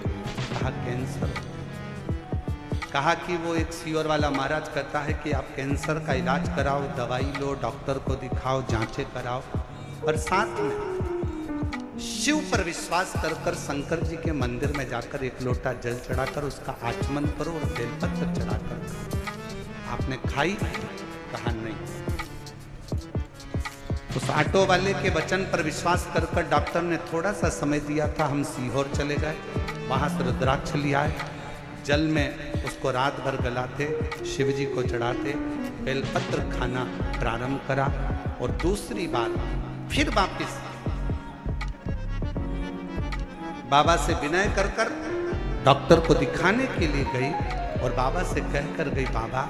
कहा कैंसर। कहा कि वो एक सीवर वाला महाराज कहता है कि आप कैंसर का इलाज कराओ, दवाई लो, डॉक्टर को दिखाओ, जांचें कराओ, और साथ में शिव पर विश्वास कर कर शंकर जी के मंदिर में जाकर एक लोटा जल चढ़ाकर उसका आचमन करो और बेलपत्र चढ़ाकर खाओ। आपने खाई? कहा नहीं। उस ऑटो वाले के वचन पर विश्वास कर कर डॉक्टर ने थोड़ा सा समय दिया था। हम सीहोर चले गए, वहां से रुद्राक्ष लिया आए, जल में उसको रात भर गलाते, शिव जी को चढ़ाते, बेलपत्र खाना प्रारंभ करा। और दूसरी बार फिर वापिस बाबा से विनय कर कर डॉक्टर को दिखाने के लिए गई और बाबा से कह कर गई, बाबा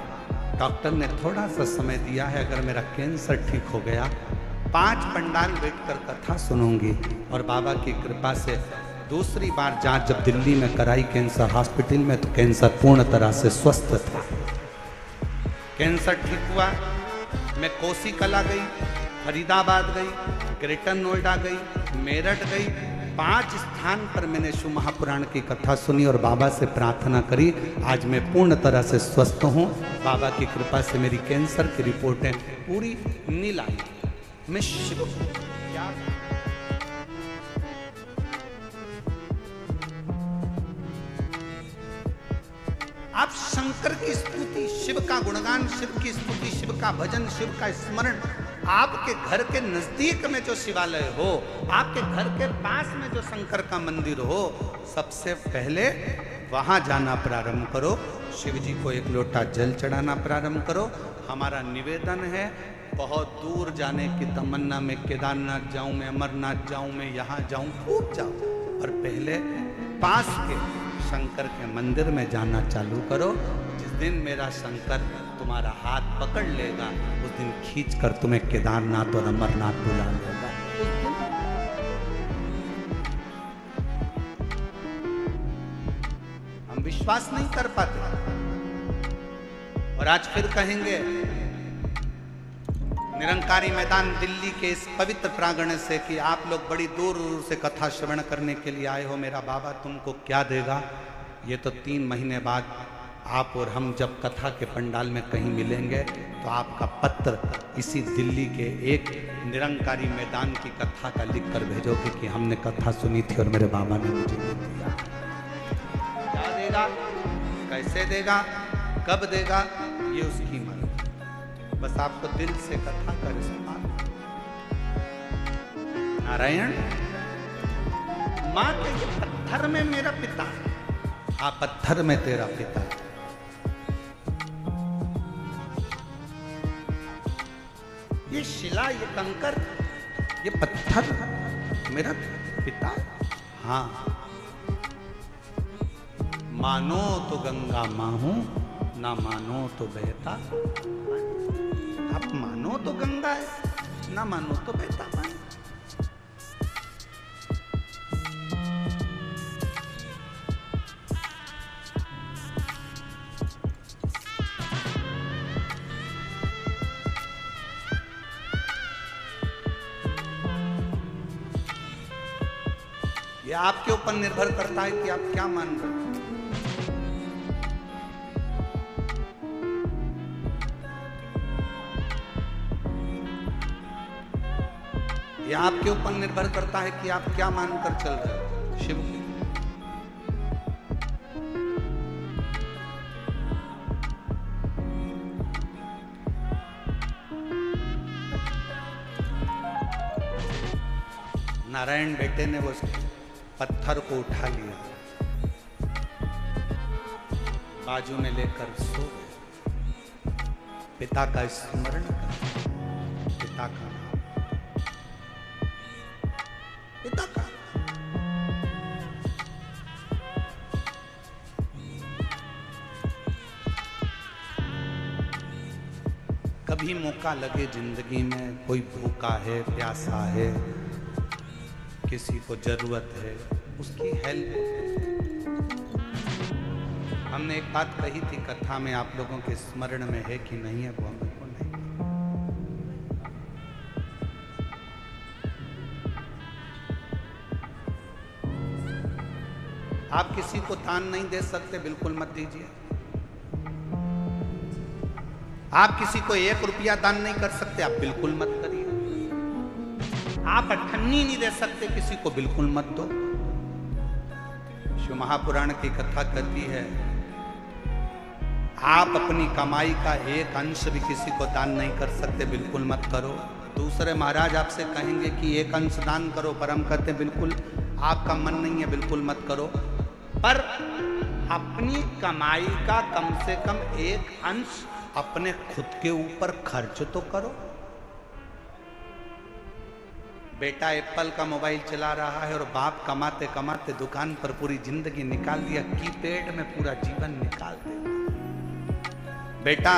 डॉक्टर ने थोड़ा सा समय दिया है, अगर मेरा कैंसर ठीक हो गया 5 पंडाल बैठकर कथा सुनूंगी। और बाबा की कृपा से दूसरी बार जांच जब दिल्ली में कराई कैंसर हॉस्पिटल में, तो कैंसर पूर्ण तरह से स्वस्थ था। कैंसर ठीक हुआ। मैं कोसी कला गई, फरीदाबाद गई, ग्रेटर नोएडा गई, मेरठ गई, 5 स्थान पर मैंने शिव महापुराण की कथा सुनी और बाबा से प्रार्थना करी। आज मैं पूर्ण तरह से स्वस्थ हूँ। बाबा की कृपा से मेरी कैंसर की रिपोर्टें पूरी नील आई। मैं शिव क्या आप शंकर की स्तुति, शिव का गुणगान, शिव की स्तुति, शिव का भजन, शिव का स्मरण, आपके घर के नजदीक में जो शिवालय हो, आपके घर के पास में जो शंकर का मंदिर हो, सबसे पहले वहां जाना प्रारंभ करो। शिव जी को एक लोटा जल चढ़ाना प्रारंभ करो। हमारा निवेदन है, बहुत दूर जाने की तमन्ना में, केदारनाथ जाऊं मैं, अमरनाथ जाऊं मैं, यहाँ जाऊं, खूब जाओ, और पहले पास के शंकर के मंदिर में जाना चालू करो। जिस दिन मेरा शंकर तुम्हारा हाथ पकड़ लेगा, उस दिन खींच कर तुम्हें केदारनाथ और अमरनाथ बुला लेगा। हम विश्वास नहीं कर पाते और आज फिर कहेंगे, निरंकारी मैदान दिल्ली के इस पवित्र प्रांगण से कि आप लोग बड़ी दूर दूर से कथा श्रवण करने के लिए आए हो, मेरा बाबा तुमको क्या देगा। ये तो 3 महीने बाद आप और हम जब कथा के पंडाल में कहीं मिलेंगे तो आपका पत्र इसी दिल्ली के एक निरंकारी मैदान की कथा का लिख कर भेजोगे कि हमने कथा सुनी थी और मेरे बाबा ने मुझे ये दिया। क्या देगा, कैसे देगा, कब देगा, ये उसकी मर्जी। बस आपको दिल से कथा कर इस्तेमाल। नारायण माँ के ये पत्थर में मेरा पिता, आ पत्थर में तेरा पिता। ये शिला, ये कंकर, ये पत्थर मेरा पिता। हाँ, मानो तो गंगा माँ हूं, ना मानो तो बहता। आप मानो तो गंगा है, ना मानो तो बहता पानी। ये आपके ऊपर निर्भर करता है कि आप क्या मान रहे हैं। ये आपके ऊपर निर्भर करता है कि आप क्या मानकर चल रहे हो। शिव नारायण बेटे ने वो पत्थर को उठा लिया, बाजू में लेकर सो गए। पिता का स्मरण कर, पिता का पिता का कभी मौका लगे जिंदगी में, कोई भूखा है, प्यासा है, किसी को जरूरत है, उसकी हेल्प। हमने एक बात कही थी कथा में, आप लोगों के स्मरण में है कि नहीं है वो हमको नहीं। आप किसी को दान नहीं दे सकते, बिल्कुल मत दीजिए। आप किसी को 1 रुपया दान नहीं कर सकते, आप बिल्कुल मत करिए। आप अठन्नी नहीं दे सकते किसी को, बिल्कुल मत दो। शिव महापुराण की कथा कहती है, आप अपनी कमाई का 1 अंश भी किसी को दान नहीं कर सकते, बिल्कुल मत करो। दूसरे महाराज आपसे कहेंगे कि 1 अंश दान करो, पर हम कहते हैं बिल्कुल आपका मन नहीं है, बिल्कुल मत करो। पर अपनी कमाई का कम से कम 1 अंश अपने खुद के ऊपर खर्च तो करो। बेटा एप्पल का मोबाइल चला रहा है और बाप कमाते कमाते दुकान पर पूरी जिंदगी निकाल दिया, कीपैड में पूरा जीवन निकाल दे। बेटा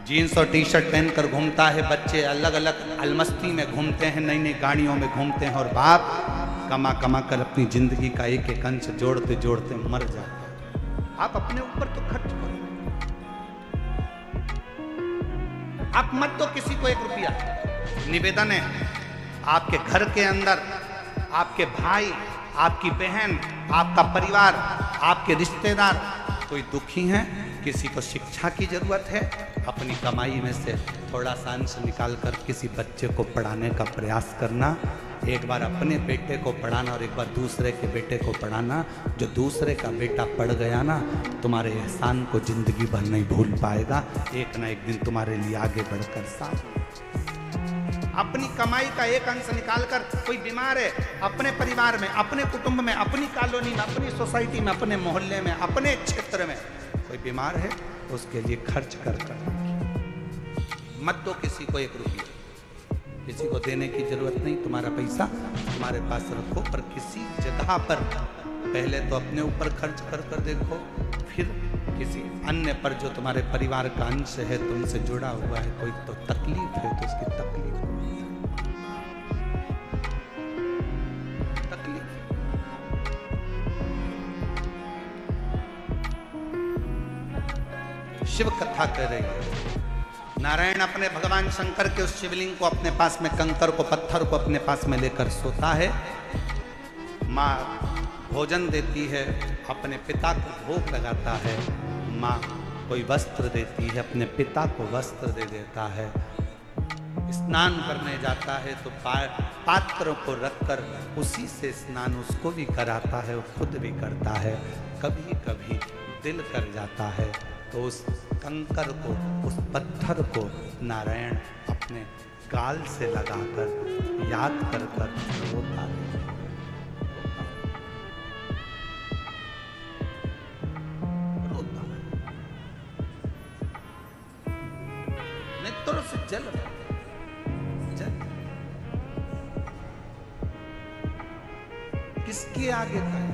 जीन्स और टी शर्ट पहनकर घूमता है, बच्चे अलग अलग अलमस्ती में घूमते हैं, नई नई गाड़ियों में घूमते हैं, और बाप कमा कमा कर अपनी जिंदगी का 1 अंश जोड़ते जोड़ते मर जाता है। आप अपने ऊपर तो खर्च करो। आप मत दो किसी को 1 रुपया। निवेदन है, आपके घर के अंदर आपके भाई, आपकी बहन, आपका परिवार, आपके रिश्तेदार कोई दुखी हैं, किसी को शिक्षा की जरूरत है, अपनी कमाई में से थोड़ा सा अंश निकालकर किसी बच्चे को पढ़ाने का प्रयास करना। एक बार अपने बेटे को पढ़ाना और एक बार दूसरे के बेटे को पढ़ाना। जो दूसरे का बेटा पढ़ गया ना, तुम्हारे एहसान को जिंदगी भर नहीं भूल पाएगा। एक ना एक दिन तुम्हारे लिए आगे बढ़कर सामने। अपनी कमाई का 1 अंश निकालकर, कोई बीमार है, अपने परिवार में, अपने कुटुंब में, अपनी कॉलोनी में, अपनी सोसाइटी में, अपने मोहल्ले में, अपने क्षेत्र में कोई बीमार है, तो उसके लिए खर्च कर मत दो किसी को 1 रुपया। किसी को देने की जरूरत नहीं, तुम्हारा पैसा तुम्हारे पास रखो, पर किसी जगह पर पहले तो अपने ऊपर खर्च कर देखो, फिर किसी अन्य पर जो तुम्हारे परिवार का अंश है, तुमसे जुड़ा हुआ है, कोई तो तकलीफ है तो उसकी तकलीफ शिव कथा कह रही है। नारायण अपने भगवान शंकर के उस शिवलिंग को अपने पास में, कंकर को, पत्थर को अपने पास में लेकर सोता है। माँ भोजन देती है, अपने पिता को भोग लगाता है। माँ कोई वस्त्र देती है, अपने पिता को वस्त्र दे देता है। स्नान करने जाता है तो पात्र को रखकर उसी से स्नान उसको भी कराता है, वो खुद भी करता है। कभी कभी दिल कर जाता है तो उस कंकर को, उस पत्थर को नारायण अपने गाल से लगाकर याद कर रोता है। नेत्रों से जल किसके आगे था?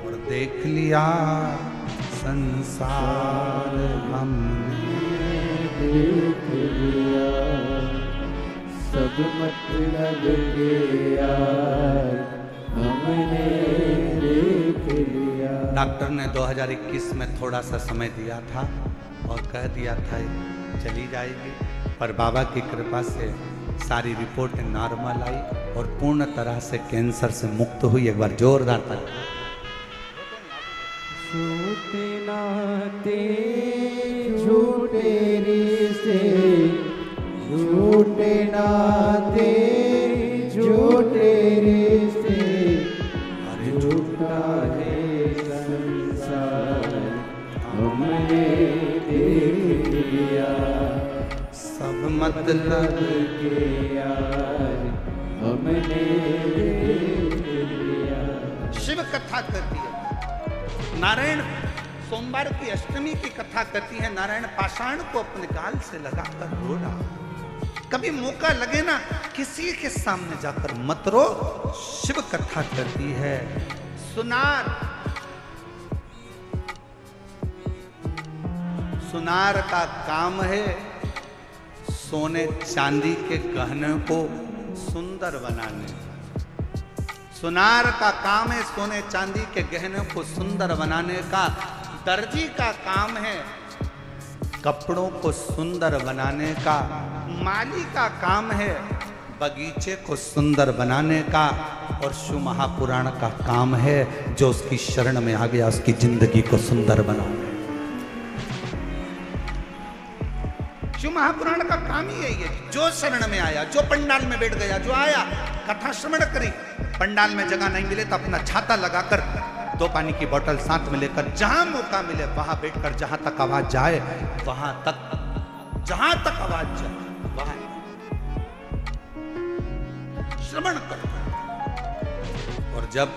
और देख लिया संसार हमने, देख लिया सब मतलब के यार हमने देख लिया। डॉक्टर ने 2021 में थोड़ा सा समय दिया था और कह दिया था चली जाएगी, पर बाबा की कृपा से सारी रिपोर्ट नॉर्मल आई और पूर्ण तरह से कैंसर से मुक्त हुई। एक बार जोरदार ताली। झूठे नाते झूठे रिश्ते, झूठे नाते झूठे रिश्ते, झूठा है संसार हमने देख लिया। सब मतलब के यार हमने देख लिया। शिव कथा करती है, नारायण सोमवार की अष्टमी की कथा करती है, नारायण पाषाण को अपने गाल से लगाकर रो रहा। कभी मौका लगे ना किसी के सामने जाकर मत रो, शिव कथा करती है। सुनार का काम है सोने चांदी के गहने को सुंदर बनाने। सुनार का काम है सोने चांदी के गहने को सुंदर बनाने का। दर्जी का काम है कपड़ों को सुंदर बनाने का। माली का काम है बगीचे को सुंदर बनाने का। और शिव महापुराण का काम है जो उसकी शरण में आ गया उसकी जिंदगी को सुंदर बनाने। शिव महापुराण का काम ही यही है, जो शरण में आया, जो पंडाल में बैठ गया, जो आया कथा श्रवण करी, पंडाल में जगह नहीं मिले तो अपना छाता लगाकर 2 पानी की बोतल साथ में लेकर जहां मौका मिले वहां बैठकर जहां तक आवाज जाए वहां तक, जहां तक आवाज जाए वहां श्रवण करो। और जब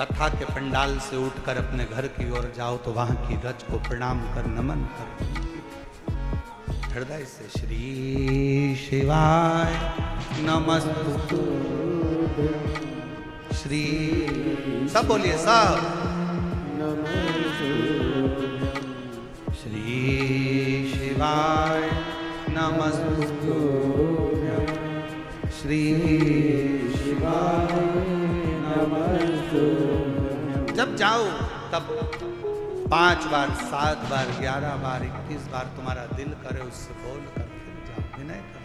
कथा के पंडाल से उठकर अपने घर की ओर जाओ तो वहां की रज को प्रणाम कर नमन करो हृदय से। श्री शिवाय नमस्तु। श्री सब बोलिए सब। श्री शिवाय नमस्तु। श्री शिवाय नमस्तु। जब जाओ तब 5 बार, 7 बार, 11 बार, 21 बार तुम्हारा दिल करे उससे बोल कर फिर जाओ, विनय कर।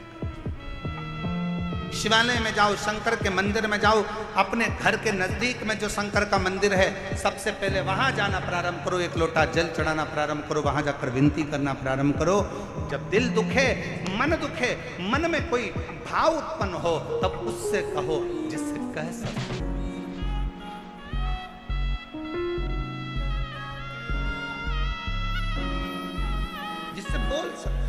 शिवालय में जाओ, शंकर के मंदिर में जाओ, अपने घर के नजदीक में जो शंकर का मंदिर है सबसे पहले वहां जाना प्रारंभ करो, 1 लोटा जल चढ़ाना प्रारंभ करो, वहां जाकर विनती करना प्रारंभ करो। जब दिल दुखे, मन दुखे, मन में कोई भाव उत्पन्न हो तब उससे कहो जिससे कह सको। जिससे बोल सके।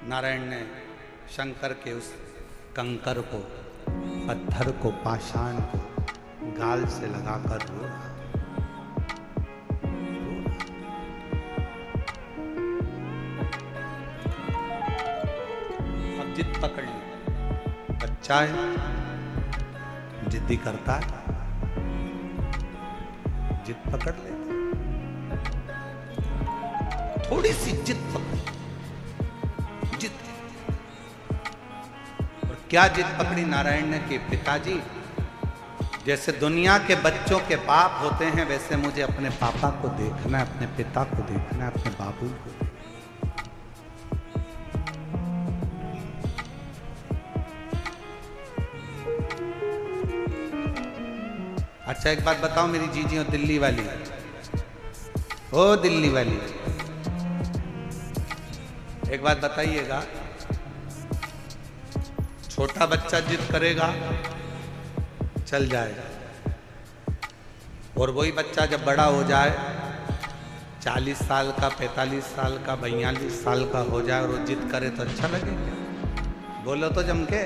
नारायण ने शंकर के उस कंकर को, पत्थर को, पाषाण को गाल से लगाकर रो रहा। अब जिद पकड़ ली। बच्चा है, जिद्दी करता है, जिद पकड़ लेता। थोड़ी सी जिद पकड़, जिद। और क्या जिद पकड़ी नारायण ने कि पिताजी जैसे दुनिया के बच्चों के बाप होते हैं वैसे मुझे अपने पापा को देखना है, अपने पिता को देखना है, अपने बाबू को। अच्छा एक बात बताओ मेरी जीजी और दिल्ली वाली, ओ दिल्ली वाली, एक बात बताइएगा, छोटा बच्चा जिद करेगा चल जाएगा, और वही बच्चा जब बड़ा हो जाए 40 साल का, 45 साल का, 42 साल का हो जाए और वो जिद करे तो अच्छा लगेगा? बोलो तो जम के,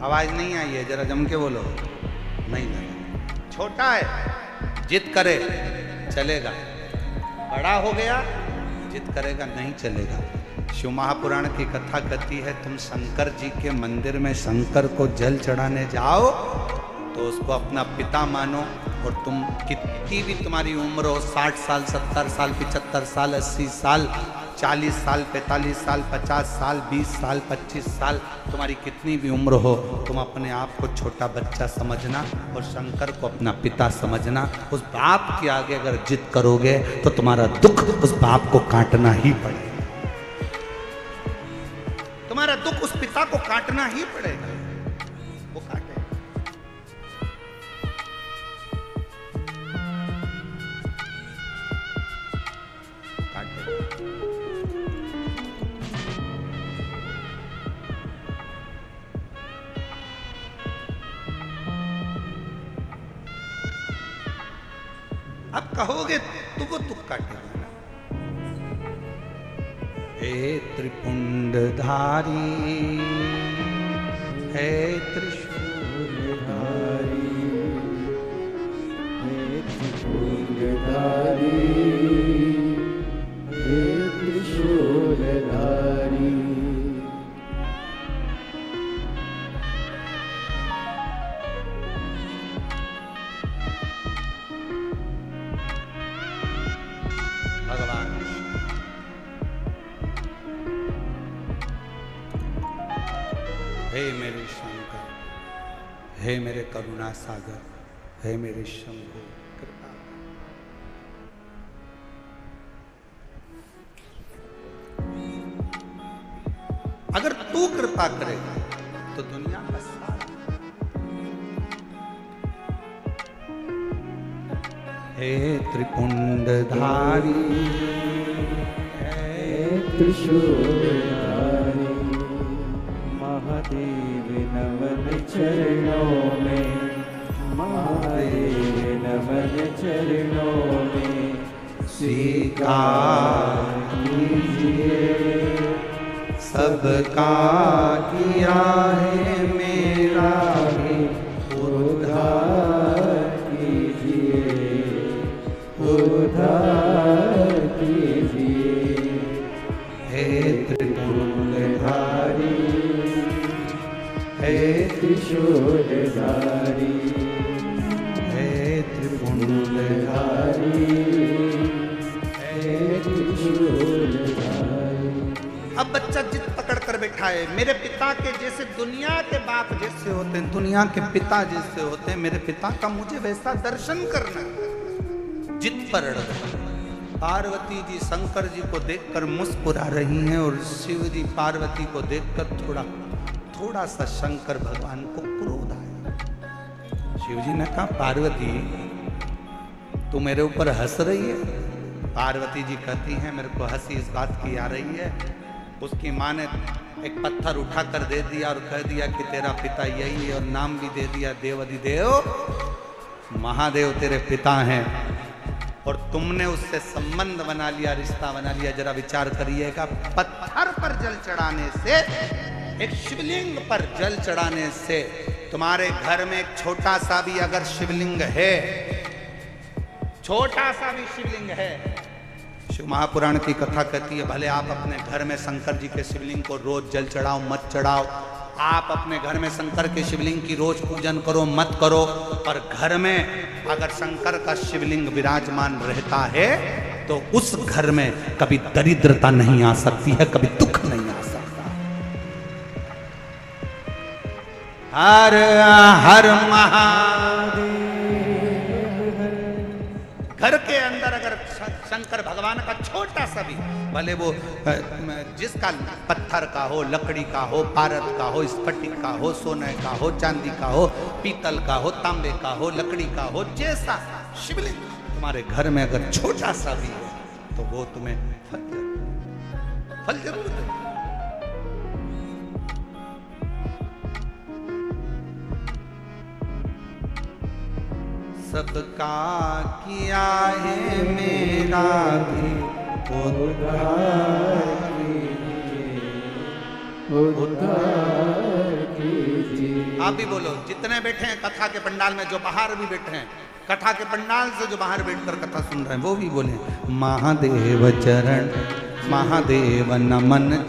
आवाज नहीं आई है, जरा जम के बोलो। नहीं लगा। छोटा है जिद करे चलेगा, बड़ा हो गया जिद करेगा नहीं चलेगा। शिव महापुराण की कथा कहती है तुम शंकर जी के मंदिर में शंकर को जल चढ़ाने जाओ तो उसको अपना पिता मानो, और तुम कितनी भी तुम्हारी उम्र हो, 60 साल, 70 साल, 75 साल, 80 साल, 40 साल, 45 साल, 50 साल, 20 साल, 25 साल, तुम्हारी कितनी भी उम्र हो, तुम अपने आप को छोटा बच्चा समझना और शंकर को अपना पिता समझना। उस बाप के आगे अगर जिद करोगे तो तुम्हारा दुख उस बाप को काटना ही पड़ेगा, तुम्हारा दुख उस पिता को काटना ही पड़ेगा, वो काटे। अब कहोगे तो वो तुक्का ठहराना। हे त्रिपुंडधारी, हे त्रिशूलधारी, हे त्रिपुंडधारी, हे त्रिशूलधारी। भगवान हे मेरे शंकर, हे मेरे करुणा सागर, हे मेरे शंभु कृपा। अगर तू कृपा करेगा तो दुनिया का सारा। हे त्रिपुंडधारी, हे त्रिशूलधारी, महादेव नमन चरणों में, महादेव नमन चरणों में। स्वीकार कीजिए सबका किया है मेरा भी उद्धार कीजिए, उद्धार कीजिए। हे त्रिपुंडधारी, हे त्रिशूलधारी, हे त्रिपुंडधारी। हे त्रिशूलधारी। अब बच्चा जिद पकड़ कर बैठा है, मेरे पिता के जैसे दुनिया के बाप जैसे होते हैं, दुनिया के पिता जैसे होते हैं, मेरे पिता का मुझे वैसा दर्शन करना है। जिद पर अड़ गए। पार्वती जी शंकर जी को देखकर मुस्कुरा रही हैं और शिव जी पार्वती को देखकर थोड़ा सा शंकर भगवान को क्रोध आया। शिव जी ने कहा पार्वती तू मेरे ऊपर हंस रही है? पार्वती जी कहती हैं मेरे को हंसी इस बात की आ रही है, उसकी माँ ने एक पत्थर उठा कर दे दिया और कह दिया कि तेरा पिता यही है, और नाम भी दे दिया देवाधिदेव महादेव तेरे पिता हैं, और तुमने उससे संबंध बना लिया, रिश्ता बना लिया। जरा विचार करिएगा, पत्थर पर जल चढ़ाने से, एक शिवलिंग पर जल चढ़ाने से, तुम्हारे घर में एक छोटा सा भी अगर शिवलिंग है, छोटा सा भी शिवलिंग है, शिव महापुराण की कथा कहती है भले आप अपने घर में शंकर जी के शिवलिंग को रोज जल चढ़ाओ मत चढ़ाओ, आप अपने घर में शंकर के शिवलिंग की रोज पूजन करो मत करो, पर घर में अगर शंकर का शिवलिंग विराजमान रहता है तो उस घर में कभी दरिद्रता नहीं आ सकती है, कभी दुख नहीं आ सकता। हर हर महादेव। घर के अंदर अगर शंकर भगवान का छोटा सा भी, भले वो जिसका पत्थर का हो, लकड़ी का हो, पारद का हो, स्फटिक का हो, सोने का हो, चांदी का हो, पीतल का हो, तांबे का हो, लकड़ी का हो, जैसा शिवलिंग तुम्हारे घर में अगर छोटा सा भी है तो वो तुम्हें फल जरूर देगा। सबका किया है मेरा भी उद्धार कीजिए, उद्धार कीजिए। आप भी बोलो, जितने बैठे हैं कथा के पंडाल में, जो बाहर भी बैठे हैं कथा के पंडाल से, जो बाहर बैठकर कथा सुन रहे हैं वो भी बोले महादेव चरण महादेव नमन।